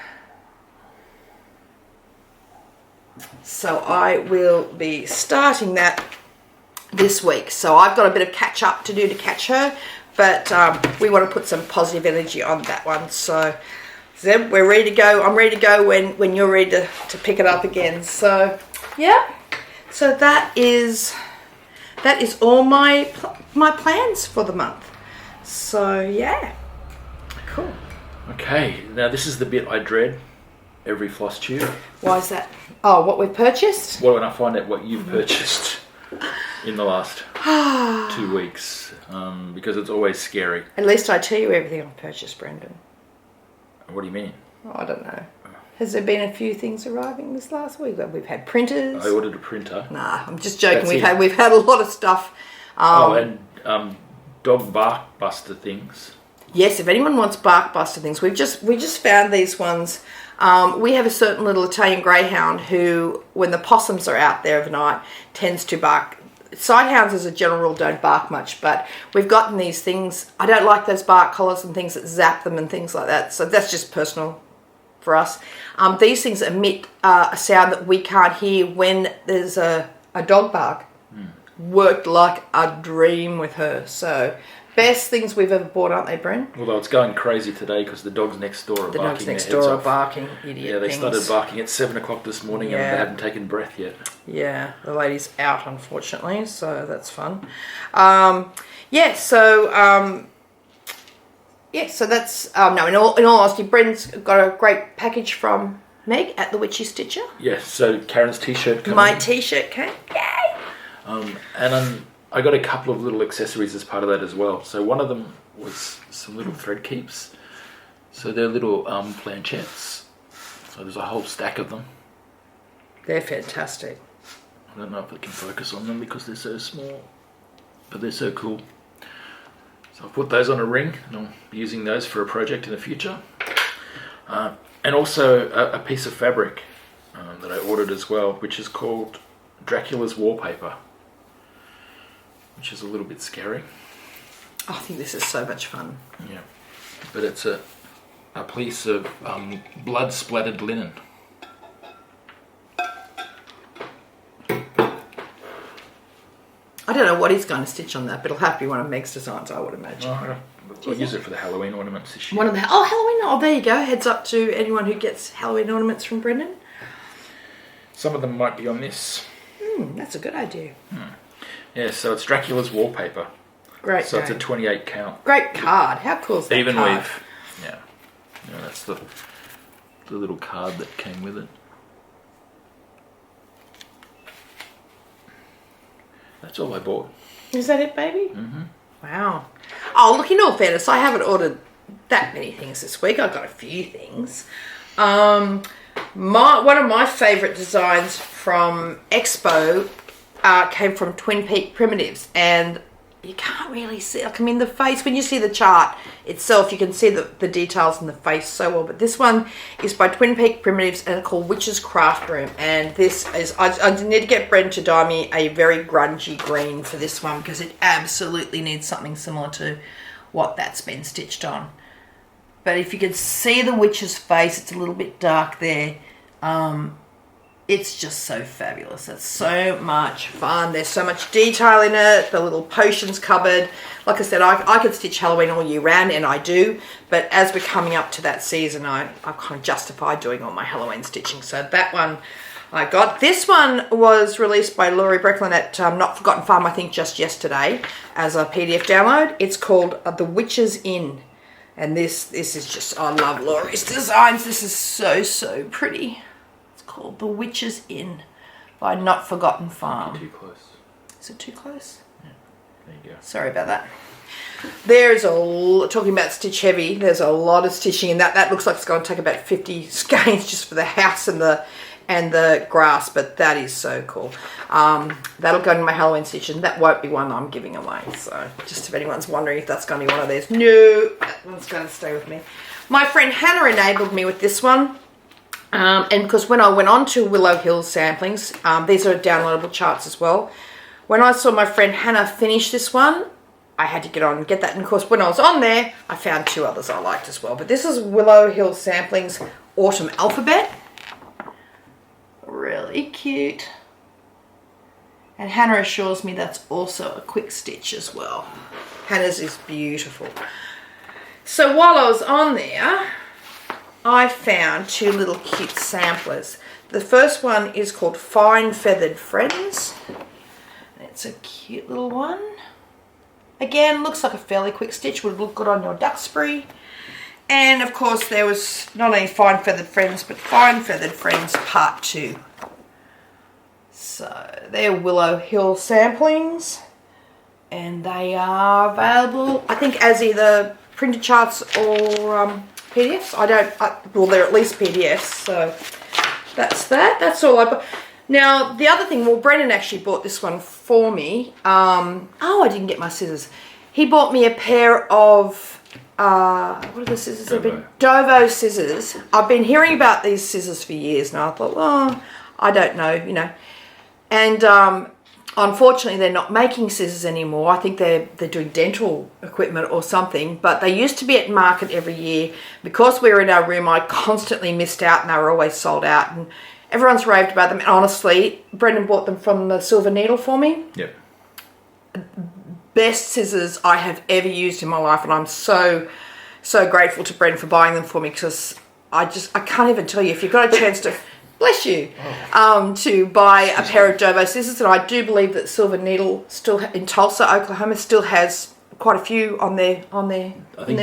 So I will be starting that this week. So I've got a bit of catch up to do to catch her, but we want to put some positive energy on that one. So Zeb, we're ready to go. I'm ready to go when you're ready to pick it up again. So yeah, so that is all my plans for the month. So yeah, cool. Okay, now this is the bit I dread every FlossTube. Why is that? Oh, what we've purchased? Well, when I find out what you've purchased. in the last 2 weeks because it's always scary. At least I tell you everything I've purchased, Brendan. What do you mean? Oh, I don't know. Has there been a few things arriving this last week? We've had printers. I ordered a printer. Nah, I'm just joking. We've had a lot of stuff. And dog bark buster things. Yes, if anyone wants bark buster things, we just found these ones. We have a certain little Italian greyhound who, when the possums are out there overnight, tends to bark. Sighthounds as a general rule don't bark much, but we've gotten these things. I don't like those bark collars and things that zap them and things like that, so that's just personal for us. These things emit a sound that we can't hear when there's a dog bark. Worked like a dream with her. So, best things we've ever bought, aren't they, Bren? Although it's going crazy today because the dogs next door are barking. The dogs next door are barking, idiot Yeah, they things. started barking at 7 o'clock this morning and they haven't taken breath yet. Yeah, the lady's out, unfortunately, so that's fun. So that's... no, in all honesty, Bren's got a great package from Meg at the Witchy Stitcher. Yes, so Karen's t-shirt coming. My t-shirt came. Yay! And I got a couple of little accessories as part of that as well. So one of them was some little thread keeps. So they're little planchettes. So there's a whole stack of them. They're fantastic. I don't know if I can focus on them because they're so small, but they're so cool. So I've put those on a ring and I'll be using those for a project in the future. And also a piece of fabric that I ordered as well, which is called Dracula's Wallpaper, which is a little bit scary. I think this is so much fun. Yeah, but it's a piece of blood-splattered linen. I don't know what he's going to stitch on that, but it'll have to be one of Meg's designs, I would imagine. I'll use it for the Halloween ornaments this year. Halloween! Oh, there you go. Heads up to anyone who gets Halloween ornaments from Brendan. Some of them might be on this. That's a good idea. Yeah, so it's Dracula's Wallpaper. Great. So it's a 28 count. Great card. How cool is that Even card? Weve. Yeah, that's the little card that came with it. That's all I bought. Is that it, baby? Mm-hmm. Wow. Oh, look, in all fairness, I haven't ordered that many things this week. I've got a few things. One of my favourite designs from Expo came from Twin Peak Primitives, and you can't really see, like, I mean, the face, when you see the chart itself, you can see the details in the face so well, but this one is by Twin Peak Primitives and it's called Witch's Craft Room, and this is, I need to get Bren to dye me a very grungy green for this one because it absolutely needs something similar to what that's been stitched on. But if you can see the witch's face, it's a little bit dark there. It's just so fabulous. It's so much fun. There's so much detail in it. The little potions cupboard. Like I said, I could stitch Halloween all year round, and I do. But as we're coming up to that season, I kind of justify doing all my Halloween stitching. So that one I got. This one was released by Laurie Brecklin at Not Forgotten Farm, I think just yesterday, as a PDF download. It's called The Witch's Inn. And this is just, I love Laurie's designs. This is so pretty. Called The Witch's Inn by Not Forgotten Farm. Too close. Is it too close? Yeah, there you go. Sorry about that. There's talking about stitch heavy, there's a lot of stitching in that. That looks like it's going to take about 50 skeins just for the house and the grass, but that is so cool. That'll go in my Halloween stitch, and that won't be one I'm giving away. So just if anyone's wondering if that's going to be one of theirs, no, that one's going to stay with me. My friend Hannah enabled me with this one. And because when I went on to Willow Hill Samplings, these are downloadable charts as well. When I saw my friend Hannah finish this one, I had to get on and get that. And of course, when I was on there, I found two others I liked as well. But this is Willow Hill Samplings Autumn Alphabet. Really cute. And Hannah assures me that's also a quick stitch as well. Hannah's is beautiful. So while I was on there, I found two little cute samplers. The first one is called Fine Feathered Friends. It's a cute little one. Again, looks like a fairly quick stitch, would look good on your Duxbury. And of course there was not only Fine Feathered Friends, but Fine Feathered Friends Part 2. So they're Willow Hill samplings, and they are available, I think, as either printed charts or PDFs. Well, they're at least PDFs, so that's that. That's all I bought. Now, the other thing, well, Brendan actually bought this one for me. I didn't get my scissors. He bought me a pair of, what are the scissors? Dobo Scissors. I've been hearing about these scissors for years now. I thought, well, I don't know, you know. And unfortunately, they're not making scissors anymore. I think they're doing dental equipment or something. But they used to be at market every year. Because we were in our room, I constantly missed out, and they were always sold out. And everyone's raved about them. And honestly, Brendan bought them from the Silver Needle for me. Yep. Best scissors I have ever used in my life, and I'm so grateful to Brendan for buying them for me, because I can't even tell you, if you've got a chance to, bless you, to buy a pair of Dobo scissors. And I do believe that Silver Needle still in Tulsa, Oklahoma, still has quite a few on their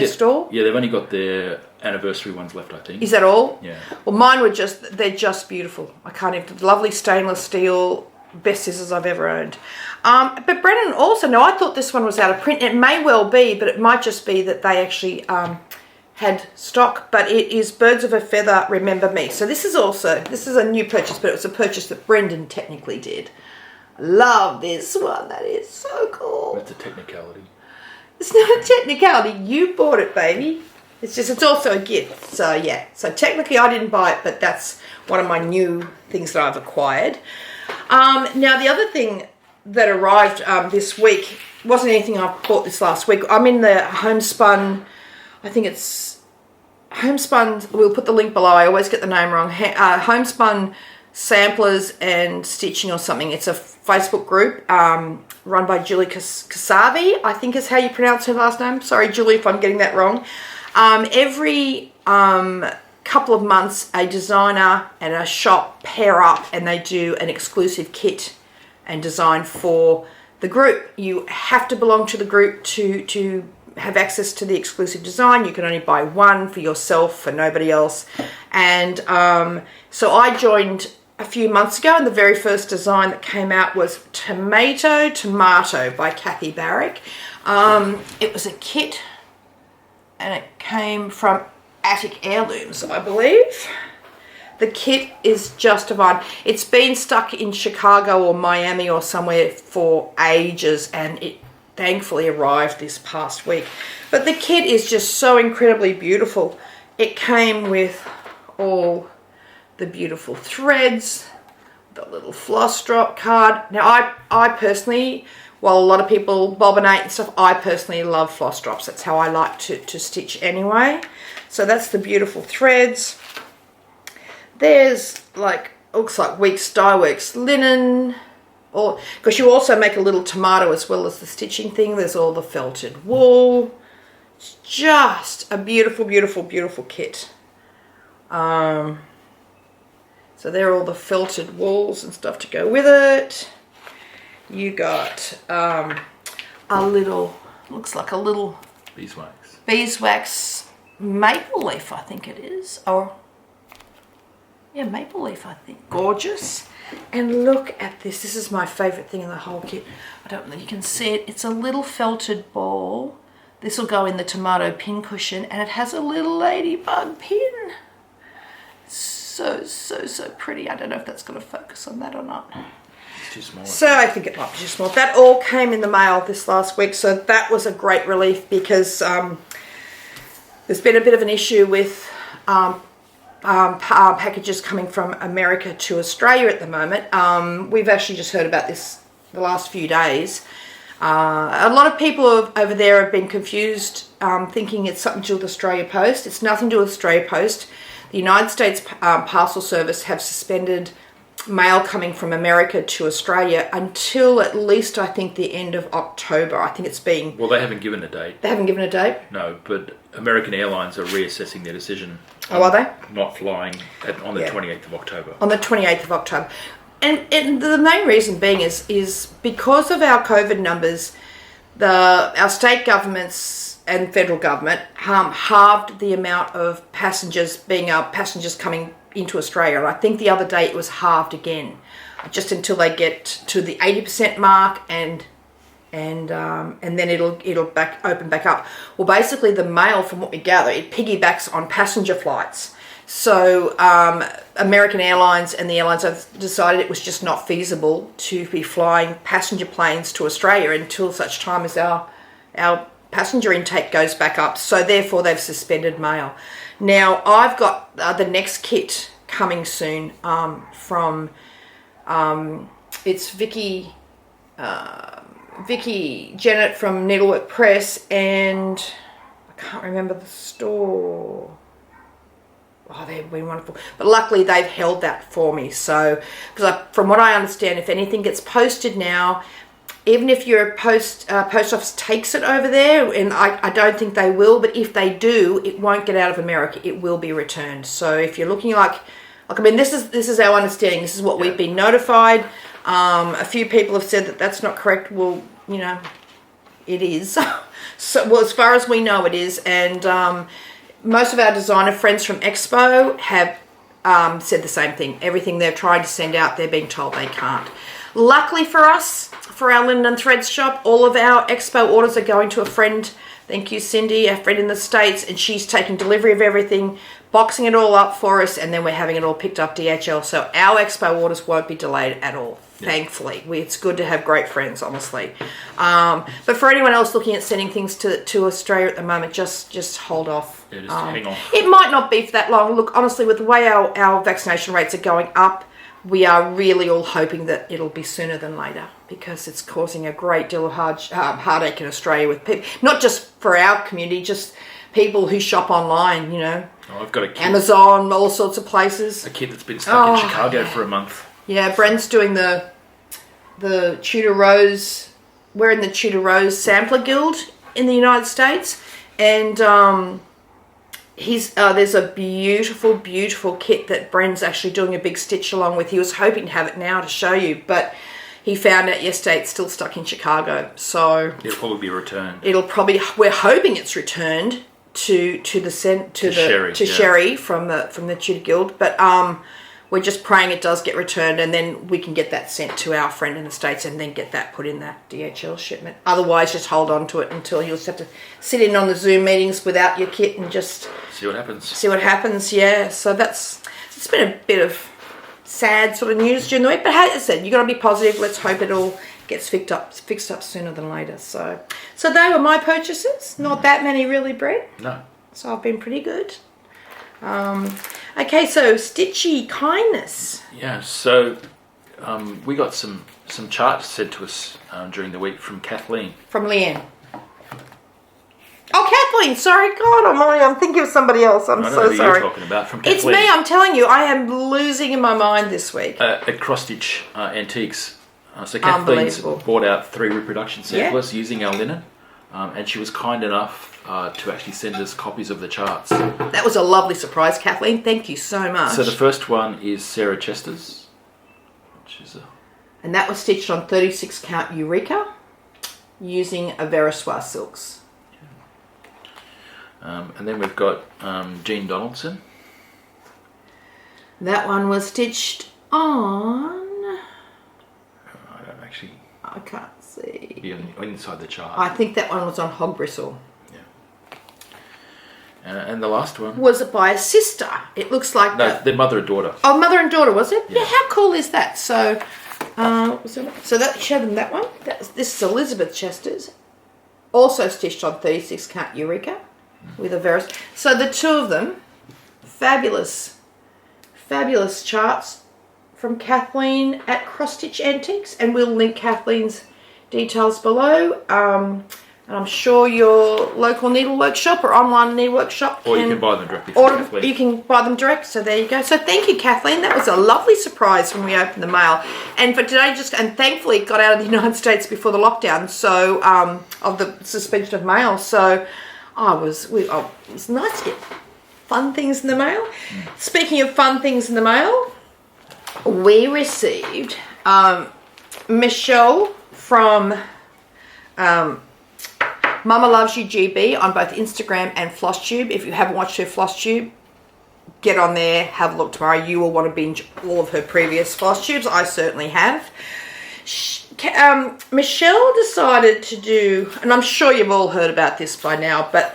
store. Yeah, they've only got their anniversary ones left, I think. Is that all? Yeah. Well, mine were they're just beautiful. I can't even, lovely stainless steel, best scissors I've ever owned. But Brendan also, no, I thought this one was out of print. It may well be, but it might just be that they actually had stock. But it is Birds of a Feather, Remember Me. So this is a new purchase, but it was a purchase that Brendan technically did. I love this one. That is so cool. That's a technicality. It's not a technicality. You bought it, baby. It's also a gift. So yeah. So technically I didn't buy it, but that's one of my new things that I've acquired. Now the other thing that arrived this week wasn't anything I bought this last week. I'm in the Homespun, I think it's Homespun, we'll put the link below, I always get the name wrong, Homespun Samplers and Stitching or something. It's a Facebook group run by Julie Kasavi, I think is how you pronounce her last name. Sorry, Julie, if I'm getting that wrong. Every couple of months, a designer and a shop pair up and they do an exclusive kit and design for the group. You have to belong to the group to have access to the exclusive design. You can only buy one for yourself, for nobody else. And so I joined a few months ago, and the very first design that came out was Tomato by Kathy Barrick. It was a kit, and it came from Attic Heirlooms, I believe. The kit is just divine. It's been stuck in Chicago or Miami or somewhere for ages, and it thankfully arrived this past week. But the kit is just so incredibly beautiful. It came with all the beautiful threads, the little floss drop card. Now I personally, while a lot of people bobinate and stuff, I personally love floss drops. That's how I like to stitch anyway. So that's the beautiful threads. There's looks like Weeks Dye Works linen, or because you also make a little tomato as well as the stitching thing. There's all the felted wool. It's just a beautiful, beautiful, beautiful kit. So there are all the felted wools and stuff to go with it. You got a little, looks like a little beeswax maple leaf, I think it is, or yeah, maple leaf, I think. Gorgeous. And look at this. This is my favourite thing in the whole kit. I don't know if you can see it. It's a little felted ball. This will go in the tomato pin cushion, and it has a little ladybug pin. So, so, so pretty. I don't know if that's going to focus on that or not. It's too small. So I think it might be too small. That all came in the mail this last week, so that was a great relief, because there's been a bit of an issue with packages coming from America to Australia at the moment. We've actually just heard about this the last few days. A lot of people over there have been confused, thinking it's something to do with Australia Post. It's nothing to do with Australia Post. The United States Parcel Service have suspended mail coming from America to Australia until at least, I think, the end of October. I think it's being... Well, they haven't given a date. They haven't given a date? No, but American Airlines are reassessing their decision. Oh, are they? Not flying on the 28th of October. On the 28th of October. And the main reason being is because of our COVID numbers, our state governments and federal government halved the amount of passengers coming into Australia. And I think the other day it was halved again. just until they get to the 80% mark, and then it'll open back up. Well, basically the mail, from what we gather, it piggybacks on passenger flights. So American Airlines and the airlines have decided it was just not feasible to be flying passenger planes to Australia until such time as our passenger intake goes back up. So therefore they've suspended mail. Now I've got the next kit coming soon from it's Vicky Janet from Needlework Press, and I can't remember the store. Oh, they've been wonderful. But luckily they've held that for me. So, because from what I understand, if anything gets posted now, even if your post office takes it over there, and I don't think they will, but if they do, it won't get out of America. It will be returned. So if you're looking like I mean, this is our understanding. This is what we've been notified. A few people have said that that's not correct. Well, you know, it is. So, well, as far as we know, it is. And most of our designer friends from Expo have said the same thing. Everything they're trying to send out, they're being told they can't. Luckily for us, for our Linen and Threads shop, all of our Expo orders are going to a friend. Thank you, Cindy, a friend in the States, and she's taking delivery of everything, boxing it all up for us, and then we're having it all picked up DHL. So our Expo orders won't be delayed at all, thankfully. It's good to have great friends, honestly. But for anyone else looking at sending things to Australia at the moment, just hold off. Yeah, just hang off. It might not be for that long. Look, honestly, with the way our vaccination rates are going up, we are really all hoping that it'll be sooner than later, because it's causing a great deal of heartache in Australia with people, not just for our community, just people who shop online, you know. Oh, I've got a kit. Amazon, all sorts of places. A kid that's been stuck in Chicago for a month. Yeah, Brent's doing the Tudor Rose. We're in the Tudor Rose Sampler Guild in the United States, and there's a beautiful, beautiful kit that Bren's actually doing a big stitch along with. He was hoping to have it now to show you, but he found out yesterday it's still stuck in Chicago. So it'll probably be returned. We're hoping it's returned to Sherry from the Tudor Guild, but we're just praying it does get returned, and then we can get that sent to our friend in the States and then get that put in that DHL shipment. Otherwise, just hold on to it until you'll just have to sit in on the Zoom meetings without your kit and just see what happens. Yeah. So it's been a bit of sad sort of news during the week, but as I said, you've got to be positive. Let's hope it all gets fixed up sooner than later. So they were my purchases. Not that many really, Brett. No. So I've been pretty good. Okay, so Stitchy Kindness. Yeah, so we got some charts sent to us during the week from Kathleen. From Leanne. Oh, Kathleen, sorry. God almighty, I'm thinking of somebody else. I'm so sorry. You're talking about from Kathleen. It's me, I'm telling you. I am losing in my mind this week. At Cross Stitch Antiques. So Kathleen's bought out 3 reproduction samplers using our linen, and she was kind enough to actually send us copies of the charts. That was a lovely surprise, Kathleen. Thank you so much. So the first one is Sarah Chester's, which is and that was stitched on 36 count Eureka using a Verissois silks. And then we've got Jean Donaldson. That one was stitched on... I can't see. Inside the chart. I think that one was on Hog Bristle. And the last one was by a sister. It looks like their mother and daughter. Oh, mother and daughter, was it? Yeah. How cool is that? So, so that show them that one. This is Elizabeth Chester's, also stitched on 36 count Eureka with a Veris. So the two of them, fabulous charts from Kathleen at Cross Stitch Antiques, and we'll link Kathleen's details below. And I'm sure your local needlework shop or online needlework shop or you can buy them directly from Kathleen. You can buy them direct, so there you go. So thank you, Kathleen. That was a lovely surprise when we opened the mail. And for today, and thankfully it got out of the United States before the lockdown, so of the suspension of mail. So it was nice to get fun things in the mail. Speaking of fun things in the mail, we received Michelle from Mama Loves You GB on both Instagram and FlossTube. If you haven't watched her FlossTube, get on there, have a look tomorrow. You will want to binge all of her previous floss tubes. I certainly have. Michelle decided to do, and I'm sure you've all heard about this by now, but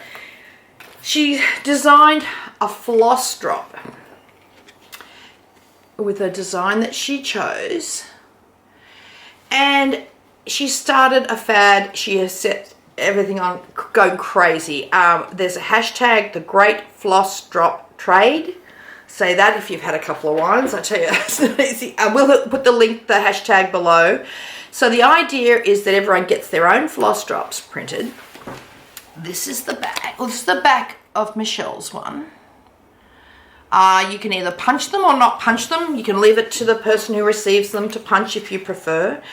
she designed a floss drop with a design that she chose, and she started a fad. She has set everything on going crazy. There's a hashtag, the Great Floss Drop Trade. Say that if you've had a couple of wines. I tell you, it's not easy. I will put the link, the hashtag below. So the idea is that everyone gets their own floss drops printed. This is the back. Well, this is the back of Michelle's one. You can either punch them or not punch them. You can leave it to the person who receives them to punch if you prefer.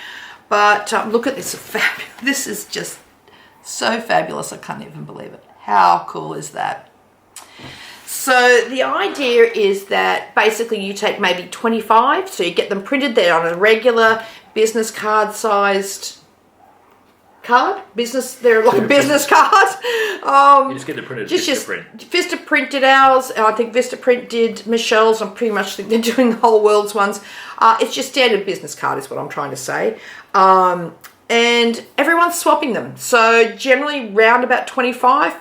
But look at this. This is just so fabulous. I can't even believe it. How cool is that? So the idea is that basically you take maybe 25, so you get them printed there on a regular business card sized card. They're like a business card. You just get it printed. Vista printed ours, and I think Vistaprint did Michelle's. I'm pretty much think they're doing the whole world's ones. It's just standard business card is what I'm trying to say. And everyone's swapping them. So generally round about 25.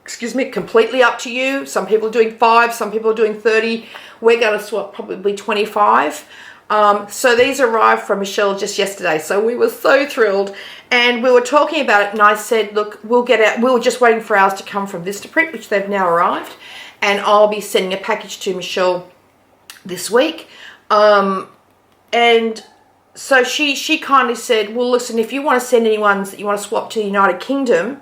Excuse me, completely up to you. Some people are doing 5, some people are doing 30. We're going to swap probably 25. So these arrived from Michelle just yesterday. So we were so thrilled, and we were talking about it. And I said, look, we'll get out. We were just waiting for ours to come from Vistaprint, which they've now arrived, and I'll be sending a package to Michelle this week. And so she kindly said, well, listen, if you want to send any ones that you want to swap to the United Kingdom,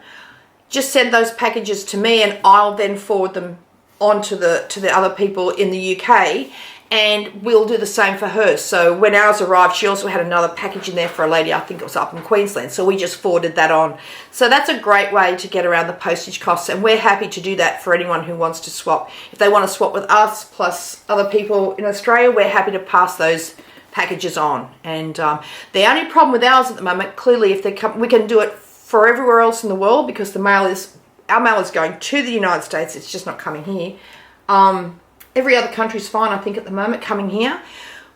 just send those packages to me, and I'll then forward them on to the other people in the UK, and we'll do the same for her. So when ours arrived, she also had another package in there for a lady, I think it was up in Queensland, so we just forwarded that on. So that's a great way to get around the postage costs, and we're happy to do that for anyone who wants to swap. If they want to swap with us plus other people in Australia, we're happy to pass those packages on. And the only problem with ours at the moment, clearly, if they come, we can do it for everywhere else in the world, because our mail is going to the United States. It's just not coming here. Every other country's fine, I think, at the moment, coming here.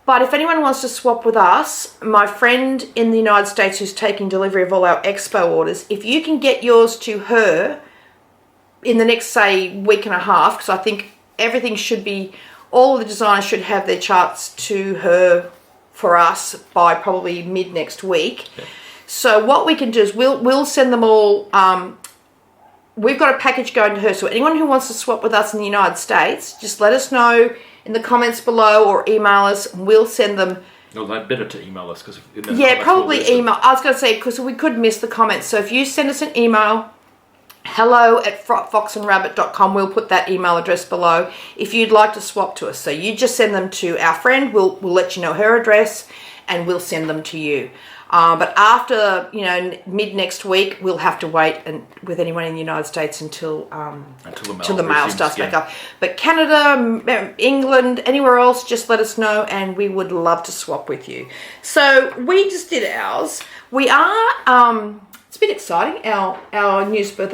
But if anyone wants to swap with us, my friend in the United States who's taking delivery of all our expo orders, if you can get yours to her in the next, say, week and a half, because I think everything should be, all of the designers should have their charts to her for us by probably mid next week. Okay. So what we can do is we'll send them all. We've got a package going to her. So anyone who wants to swap with us in the United States, just let us know in the comments below or email us, and we'll send them. No, they're better to email us, because probably email. I was going to say, because we could miss the comments. So if you send us an email, hello@foxandrabbit.com, we'll put that email address below if you'd like to swap to us. So you just send them to our friend. We'll let you know her address, and we'll send them to you. But after, mid next week, we'll have to wait with anyone in the United States until the mail starts back up. But Canada, England, anywhere else, just let us know, and we would love to swap with you. So we just did ours. We are, it's a bit exciting, our news with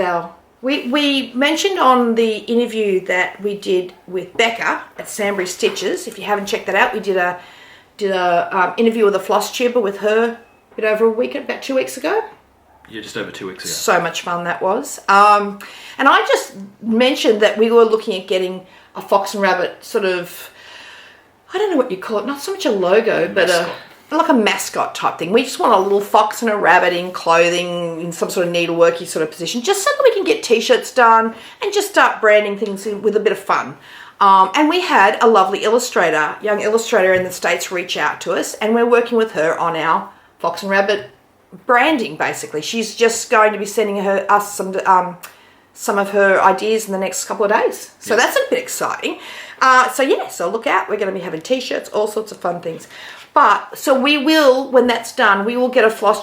we mentioned on the interview that we did with Becca at Sandbury Stitches. If you haven't checked that out, we did a interview with a FlossTuber with her a bit over a week, about 2 weeks ago. Yeah, just over 2 weeks ago. So much fun that was. And I just mentioned that we were looking at getting a Fox and Rabbit sort of, I don't know what you call it, not so much a logo, but like a mascot type thing. We just want a little fox and a rabbit in clothing, in some sort of needleworky sort of position, just so that we can get t-shirts done and just start branding things with a bit of fun. And we had a lovely young illustrator in the States reach out to us, and we're working with her on our Fox and Rabbit branding, basically. She's just going to be sending us some of her ideas in the next couple of days. So that's a bit exciting. So look out. We're going to be having t-shirts, all sorts of fun things. But so we will, when that's done, we will get a floss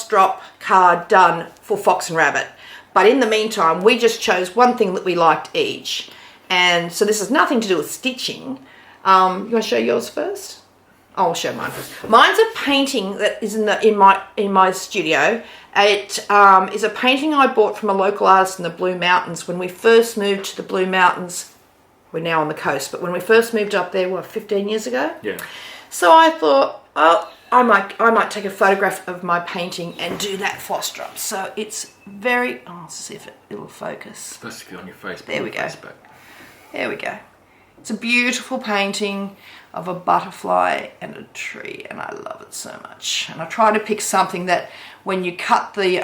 drop card done for Fox and Rabbit. But in the meantime, we just chose one thing that we liked each. And so this has nothing to do with stitching. You want to show yours first? I'll show mine first. Mine's a painting that is in my studio. It is a painting I bought from a local artist in the Blue Mountains when we first moved to the Blue Mountains. we're now on the coast. But when we first moved up there, 15 years ago? Yeah. So I thought, oh, I might take a photograph of my painting and do that floss drop. So it's very, let's see if it'll focus. It's supposed to be on your face. There we go. There we go. It's a beautiful painting of a butterfly and a tree, and I love it so much. And I try to pick something that when you cut the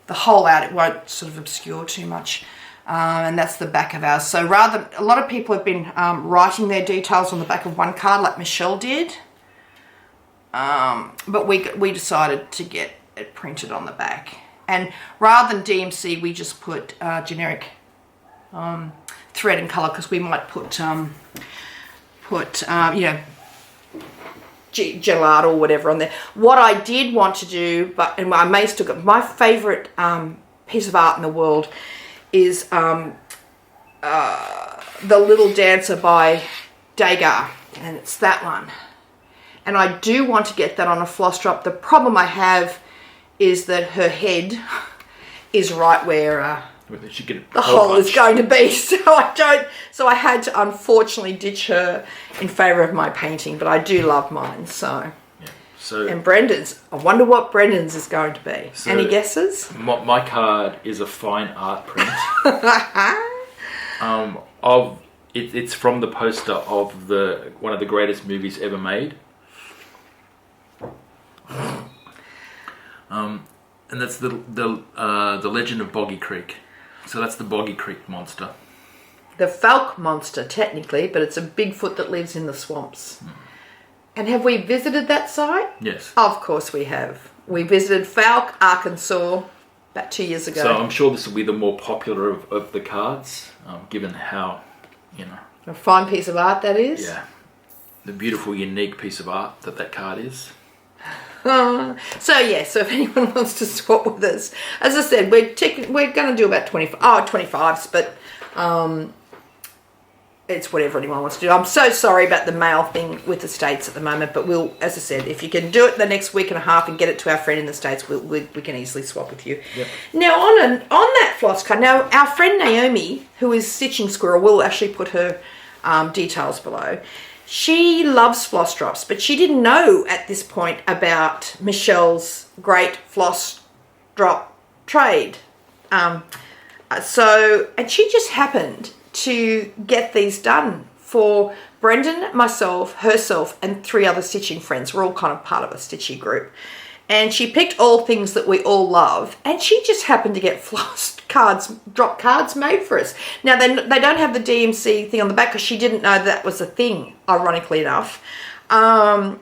hole out, it won't sort of obscure too much. And that's the back of ours. So a lot of people have been writing their details on the back of one card like Michelle did. But we decided to get it printed on the back. And rather than DMC, we just put generic thread and colour, because we might put gelato or whatever on there. What I did want to do, and I may still get, my favourite piece of art in the world is The Little Dancer by Degas, and it's that one. And I do want to get that on a floss drop. The problem I have is that her head is right where the hole is going to be. So I had to unfortunately ditch her in favour of my painting, but I do love mine. So. Yeah. And Brendan's, I wonder what Brendan's is going to be. So any guesses? My card is a fine art print. It's from the poster of one of the greatest movies ever made. And that's the Legend of Boggy Creek. So that's the Boggy Creek monster. The Falk monster, technically, but it's a Bigfoot that lives in the swamps. And have we visited that site? Yes. Of course we have. We visited Falk, Arkansas, about 2 years ago. So I'm sure this will be the more popular of the cards, given how, a fine piece of art that is. Yeah. The beautiful, unique piece of art that card is. So if anyone wants to swap with us, as I said, we're going to do about 25s, but it's whatever anyone wants to do. I'm so sorry about the mail thing with the States at the moment, but we'll, as I said, if you can do it the next week and a half and get it to our friend in the States, we can easily swap with you. Yep. Now, on that floss card, now our friend Naomi, who is Stitching Squirrel, will actually put her details below. She loves floss drops, but she didn't know at this point about Michelle's great floss drop trade. And she just happened to get these done for Brendan, myself, herself, and 3 other stitching friends. We're all kind of part of a stitchy group. And she picked all things that we all love, and she just happened to get floss cards, drop cards made for us. Now, they don't have the DMC thing on the back because she didn't know that was a thing, ironically enough. But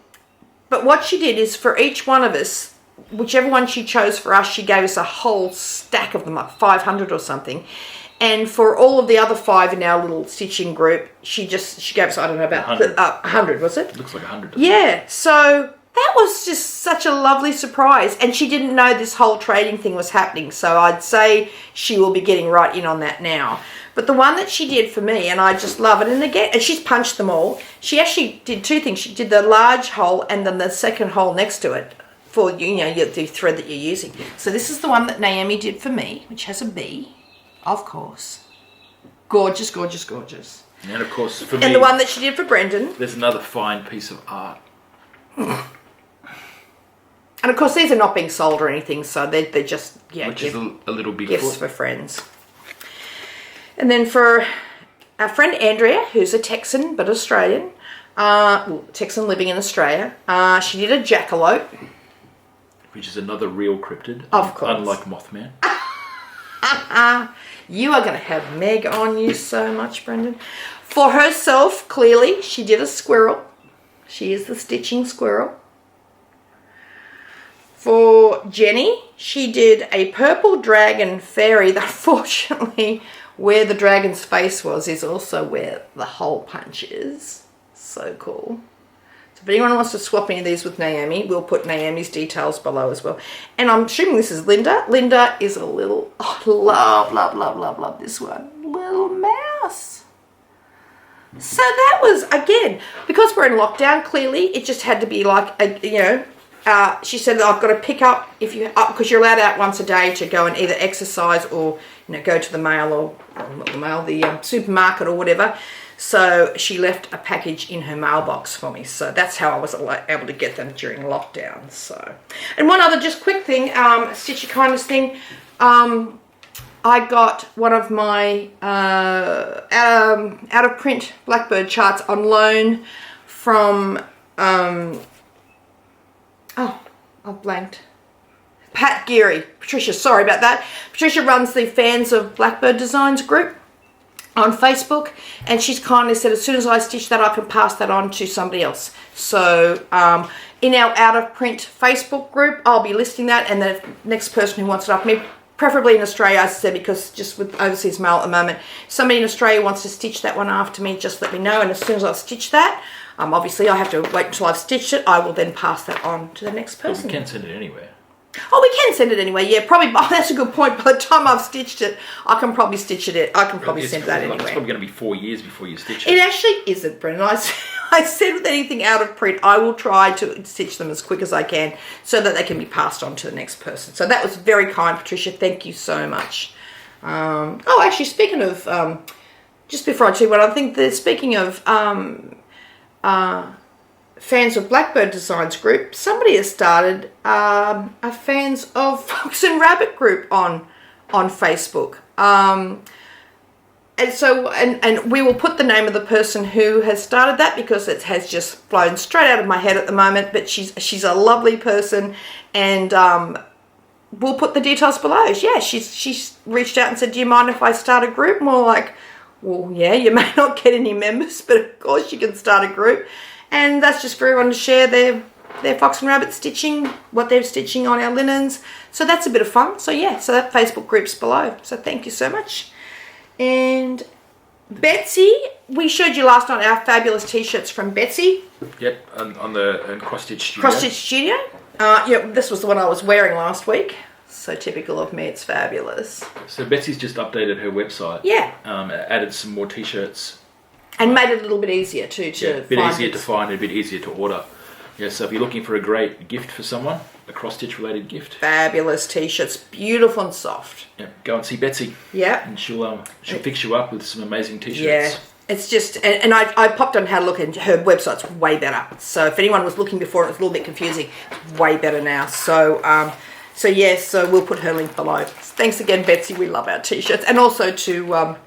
what she did is for each one of us, whichever one she chose for us, she gave us a whole stack of them, like 500 or something. And for all of the other 5 in our little stitching group, she gave us, I don't know, about 100, was it? Looks like 100. Yeah, so that was just such a lovely surprise. And she didn't know this whole trading thing was happening. So I'd say she will be getting right in on that now. But the one that she did for me, and I just love it. And she's punched them all. She actually did 2 things. She did the large hole and then the second hole next to it for, the thread that you're using. So this is the one that Naomi did for me, which has a bee, of course. Gorgeous, gorgeous, gorgeous. And of course, for me... And the one that she did for Brendan. There's another fine piece of art. And of course, these are not being sold or anything, so they're just which is a little big gifts for friends. And then for our friend Andrea, who's a Texan but Australian, Texan living in Australia, she did a jackalope, which is another real cryptid, of course, unlike Mothman. You are going to have Meg on you so much, Brendan. For herself, clearly, she did a squirrel. She is the Stitching Squirrel. For Jenny, she did a purple dragon fairy that unfortunately where the dragon's face was is also where the hole punch is. So cool. So if anyone wants to swap any of these with Naomi, we'll put Naomi's details below as well. And I'm assuming this is Linda. Linda is a little, love this one. Little mouse. So that was, again, because we're in lockdown, clearly, it just had to be like, she said that I've got to pick up because you're allowed out once a day to go and either exercise or go to the mail or not the mail, the supermarket or whatever. So she left a package in her mailbox for me. So that's how I was able to get them during lockdown. So, and one other just quick thing, Stitchy Kindness thing. I got one of my out of print Blackbird charts on loan from I've blanked. Pat Geary. Patricia, sorry about that. Patricia runs the Fans of Blackbird Designs group on Facebook, and she's kindly said as soon as I stitch that, I can pass that on to somebody else. So in our out of print Facebook group, I'll be listing that, and the next person who wants it off me, preferably in Australia, as I said, because just with overseas mail at the moment, somebody in Australia wants to stitch that one after me, just let me know, and as soon as I stitch that, obviously I have to wait until I've stitched it, I will then pass that on to the next person. But we can send it anywhere. Oh, we can send it anyway, yeah, probably. Oh, that's a good point. By the time I've stitched it, I can probably stitch it. I can probably send that anyway. It's probably going to be 4 years before you stitch it. It actually isn't, Brendan. I said with anything out of print, I will try to stitch them as quick as I can so that they can be passed on to the next person. So that was very kind, Patricia. Thank you so much. Actually, speaking of, just before I tell you what I think, speaking of Fans of Blackbird Designs group, somebody has started a Fans of Fox and Rabbit group on Facebook. And so, and we will put the name of the person who has started that because it has just flown straight out of my head at the moment. But she's a lovely person, and we'll put the details below. Yeah, she's reached out and said, "Do you mind if I start a group?" And we're like, "Well, yeah, you may not get any members, but of course you can start a group." And that's just for everyone to share their Fox and Rabbit stitching, what they're stitching on our linens. So that's a bit of fun. So yeah, so that Facebook group's below. So thank you so much. And Betsy, we showed you last night our fabulous t-shirts from Betsy. Yep, on the Cross Stitch Studio. Cross Stitch Studio. Yeah, this was the one I was wearing last week. So typical of me, it's fabulous. So Betsy's just updated her website. Yeah. Added some more t-shirts. And made it a little bit easier too a bit easier to find and a bit easier to order. Yeah, so if you're looking for a great gift for someone, a cross-stitch related gift. Fabulous t-shirts, beautiful and soft. Yeah, go and see Betsy. Yeah. And she'll fix you up with some amazing t-shirts. Yeah. It's just, and I popped on how to look, and her website's way better. So if anyone was looking before, it was a little bit confusing. It's way better now. So so we'll put her link below. Thanks again, Betsy. We love our t-shirts, and also to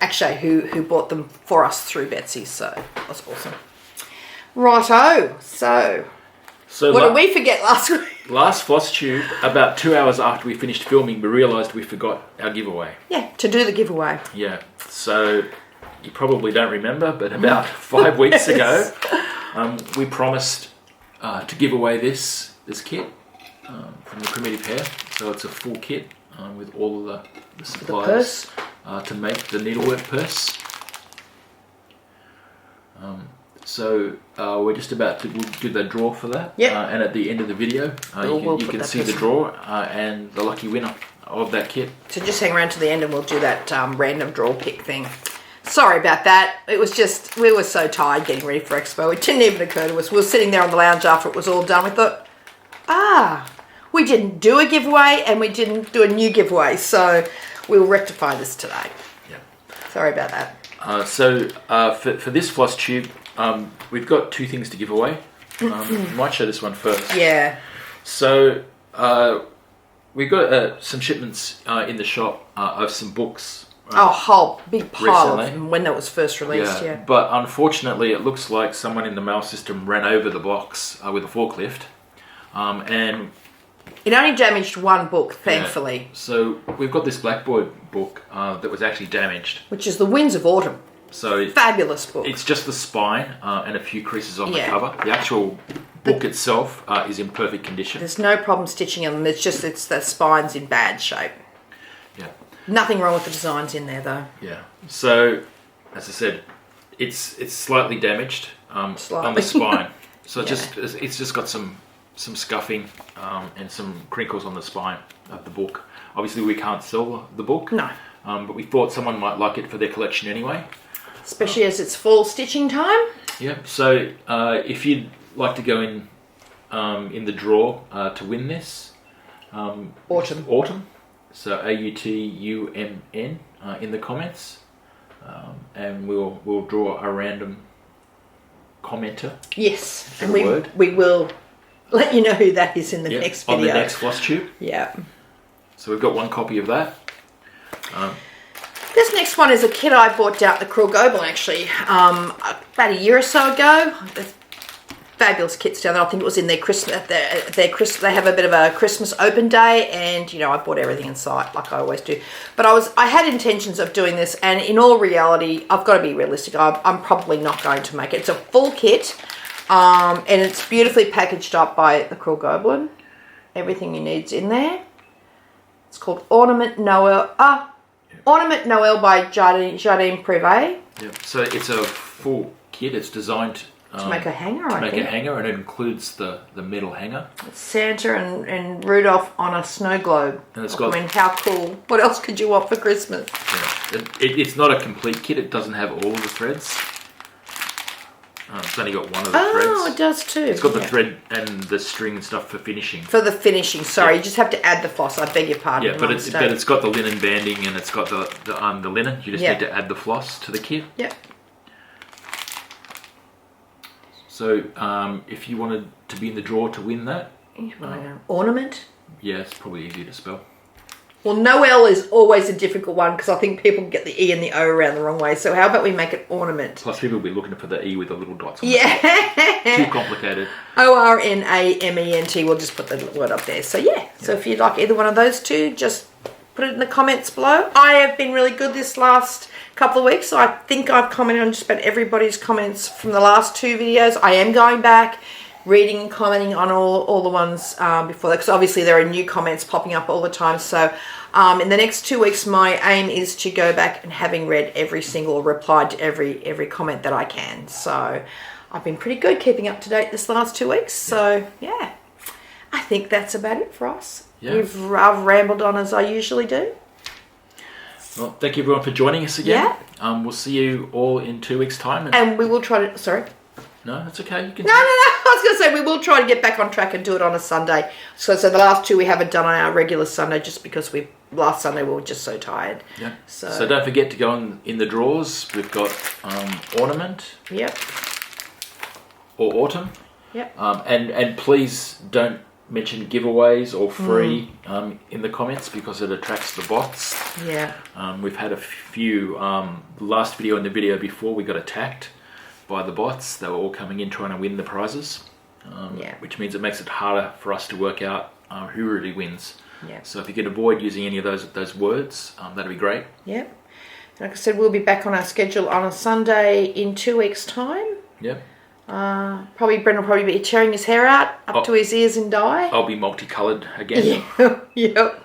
Akshay who bought them for us through Betsy. So that's awesome. Righto. So what did we forget last week? Last FlossTube, about 2 hours after we finished filming, we realised we forgot our giveaway. Yeah, to do the giveaway. Yeah. So you probably don't remember, but about 5 weeks ago, we promised to give away this kit from the Primitive Hair. So it's a full kit with all of the supplies to make the needlework purse. So we're just about to do the draw for that. Yep. And at the end of the video, you can see the draw and the lucky winner of that kit. So just hang around to the end and we'll do that random draw pick thing. Sorry about that. It was just, we were so tired getting ready for Expo. It didn't even occur to us. We were sitting there on the lounge after it was all done. We thought, we didn't do a giveaway and we didn't do a new giveaway. So we'll rectify this today. Yeah. Sorry about that. For this FlossTube, we've got 2 things to give away. Might show this one first. Yeah. So we've got some shipments in the shop of some books. A whole big pile recently. of them when that was first released, yeah. But unfortunately, it looks like someone in the mail system ran over the box with a forklift. And it only damaged one book, thankfully. Yeah. So we've got this Blackbird book that was actually damaged. Which is The Winds of Autumn. So fabulous book. It's just the spine and a few creases on the cover. The actual book itself is in perfect condition. There's no problem stitching them. It's the spine's in bad shape. Yeah. Nothing wrong with the designs in there, though. Yeah. So, as I said, it's slightly damaged on the spine. So it's just got some scuffing and some crinkles on the spine of the book. Obviously, we can't sell the book. No. But we thought someone might like it for their collection anyway. Especially as it's fall stitching time. Yeah. So if you'd like to go in in the draw to win this. Autumn. So AUTUMN in the comments, and we'll draw a random commenter. Yes, for and the word. we will let you know who that is in the next video. On the next FlossTube. Yeah. So we've got one copy of that. This next one is a kit I bought down at the Krill Goble actually about a year or so ago. There's fabulous kits down there. I think it was in their Christmas. They have a bit of a Christmas open day, and I bought everything in sight like I always do. But I had intentions of doing this, and in all reality, I've got to be realistic. I'm probably not going to make it. It's a full kit, and it's beautifully packaged up by the Krill Goblin. Everything you need's in there. It's called Ornament Noel. Ornament Noel by Jardin Privé. Yeah. So it's a full kit. It's designed to make a hanger, I think. To make a hanger, and it includes the metal hanger. It's Santa and Rudolph on a snow globe. And it's got, I mean, how cool. What else could you want for Christmas? Yeah. It's not a complete kit. It doesn't have all of the threads. It's only got one of the threads. Oh, it does too. It's got the thread and the string and stuff for finishing. For the finishing, sorry. You just have to add the floss. I beg your pardon. Yeah, but it's got the linen banding, and it's got the linen. You just need to add the floss to the kit. Yep. So if you wanted to be in the draw to win that... Ornament? Yeah, it's probably easy to spell. Well, Noel is always a difficult one because I think people get the E and the O around the wrong way. So how about we make it ornament? Plus people will be looking for the E with the little dots on it. Too complicated. Ornament. We'll just put the word up there. So yeah. So if you'd like either one of those two, just put it in the comments below. I have been really good this last couple of weeks. So I think I've commented on just about everybody's comments from the last two videos. I am going back, reading and commenting on all the ones before that, because obviously there are new comments popping up all the time. So in the next 2 weeks, my aim is to go back and having read every single, replied to every comment that I can. So I've been pretty good keeping up to date this last 2 weeks. So yeah, I think that's about it for us. Yeah. I've rambled on as I usually do. Well, thank you everyone for joining us again. Yeah. We'll see you all in 2 weeks' time. And we will try to... Sorry. No, that's okay. You can. No. I was going to say we will try to get back on track and do it on a Sunday. So the last two we haven't done on our regular Sunday just because last Sunday we were just so tired. Yeah. So don't forget to go in the draws. We've got ornament. Yep. Or autumn. Yep. And please don't mention giveaways or free in the comments because it attracts the bots. Yeah. We've had a few. The last video and the video before we got attacked by the bots. They were all coming in trying to win the prizes, which means it makes it harder for us to work out who really wins. Yeah. So if you can avoid using any of those words, that'd be great. Yep. Like I said, we'll be back on our schedule on a Sunday in 2 weeks' time. Yep. Brendan will probably be tearing his hair out up to his ears in dye. I'll be multicoloured again. Yep.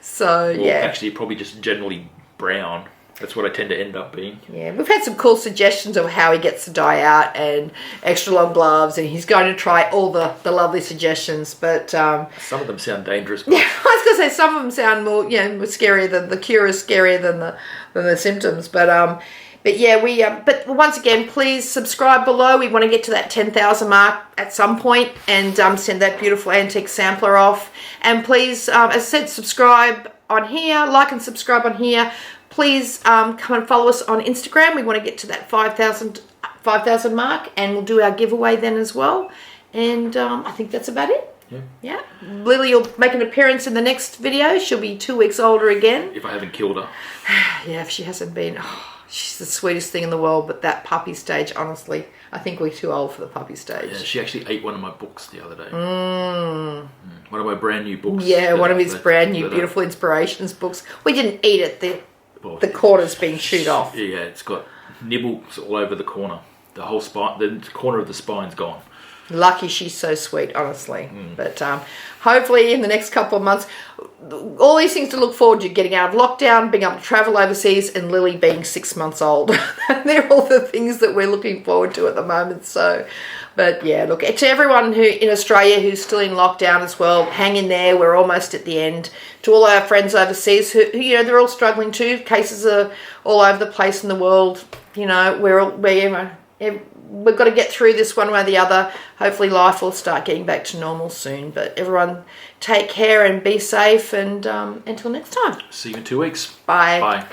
So actually, probably just generally brown. That's what I tend to end up being. Yeah, we've had some cool suggestions of how he gets the dye out and extra long gloves, and he's going to try all the lovely suggestions. But some of them sound dangerous. Yeah, I was going to say some of them sound more scarier than the cure is scarier than the symptoms. But yeah, but once again, please subscribe below. We want to get to that 10,000 mark at some point and send that beautiful antique sampler off. And please, as I said, subscribe on here, like and subscribe on here. Please come and follow us on Instagram. We want to get to that 5,000 mark, and we'll do our giveaway then as well. And I think that's about it. Yeah. Lily will make an appearance in the next video. She'll be 2 weeks older again. If I haven't killed her. Yeah, if she hasn't been. Oh, she's the sweetest thing in the world, but that puppy stage, honestly, I think we're too old for the puppy stage. Yeah, she actually ate one of my books the other day. One of my brand new books. Yeah, one of his brand new Beautiful Inspirations books. We didn't eat it. The corner's being chewed off. Yeah, it's got nibbles all over the corner. The whole spine, the corner of the spine's gone. Lucky she's so sweet, honestly. But hopefully in the next couple of months, all these things to look forward to: getting out of lockdown, being able to travel overseas, and Lily being 6 months old. They're all the things that we're looking forward to at the moment. So, but yeah, look, to everyone who in Australia who's still in lockdown as well, hang in there. We're almost at the end. To all our friends overseas who they're all struggling we've got to get through this one way or the other. Hopefully life will start getting back to normal soon. But everyone take care and be safe, and until next time. See you in 2 weeks. Bye. Bye.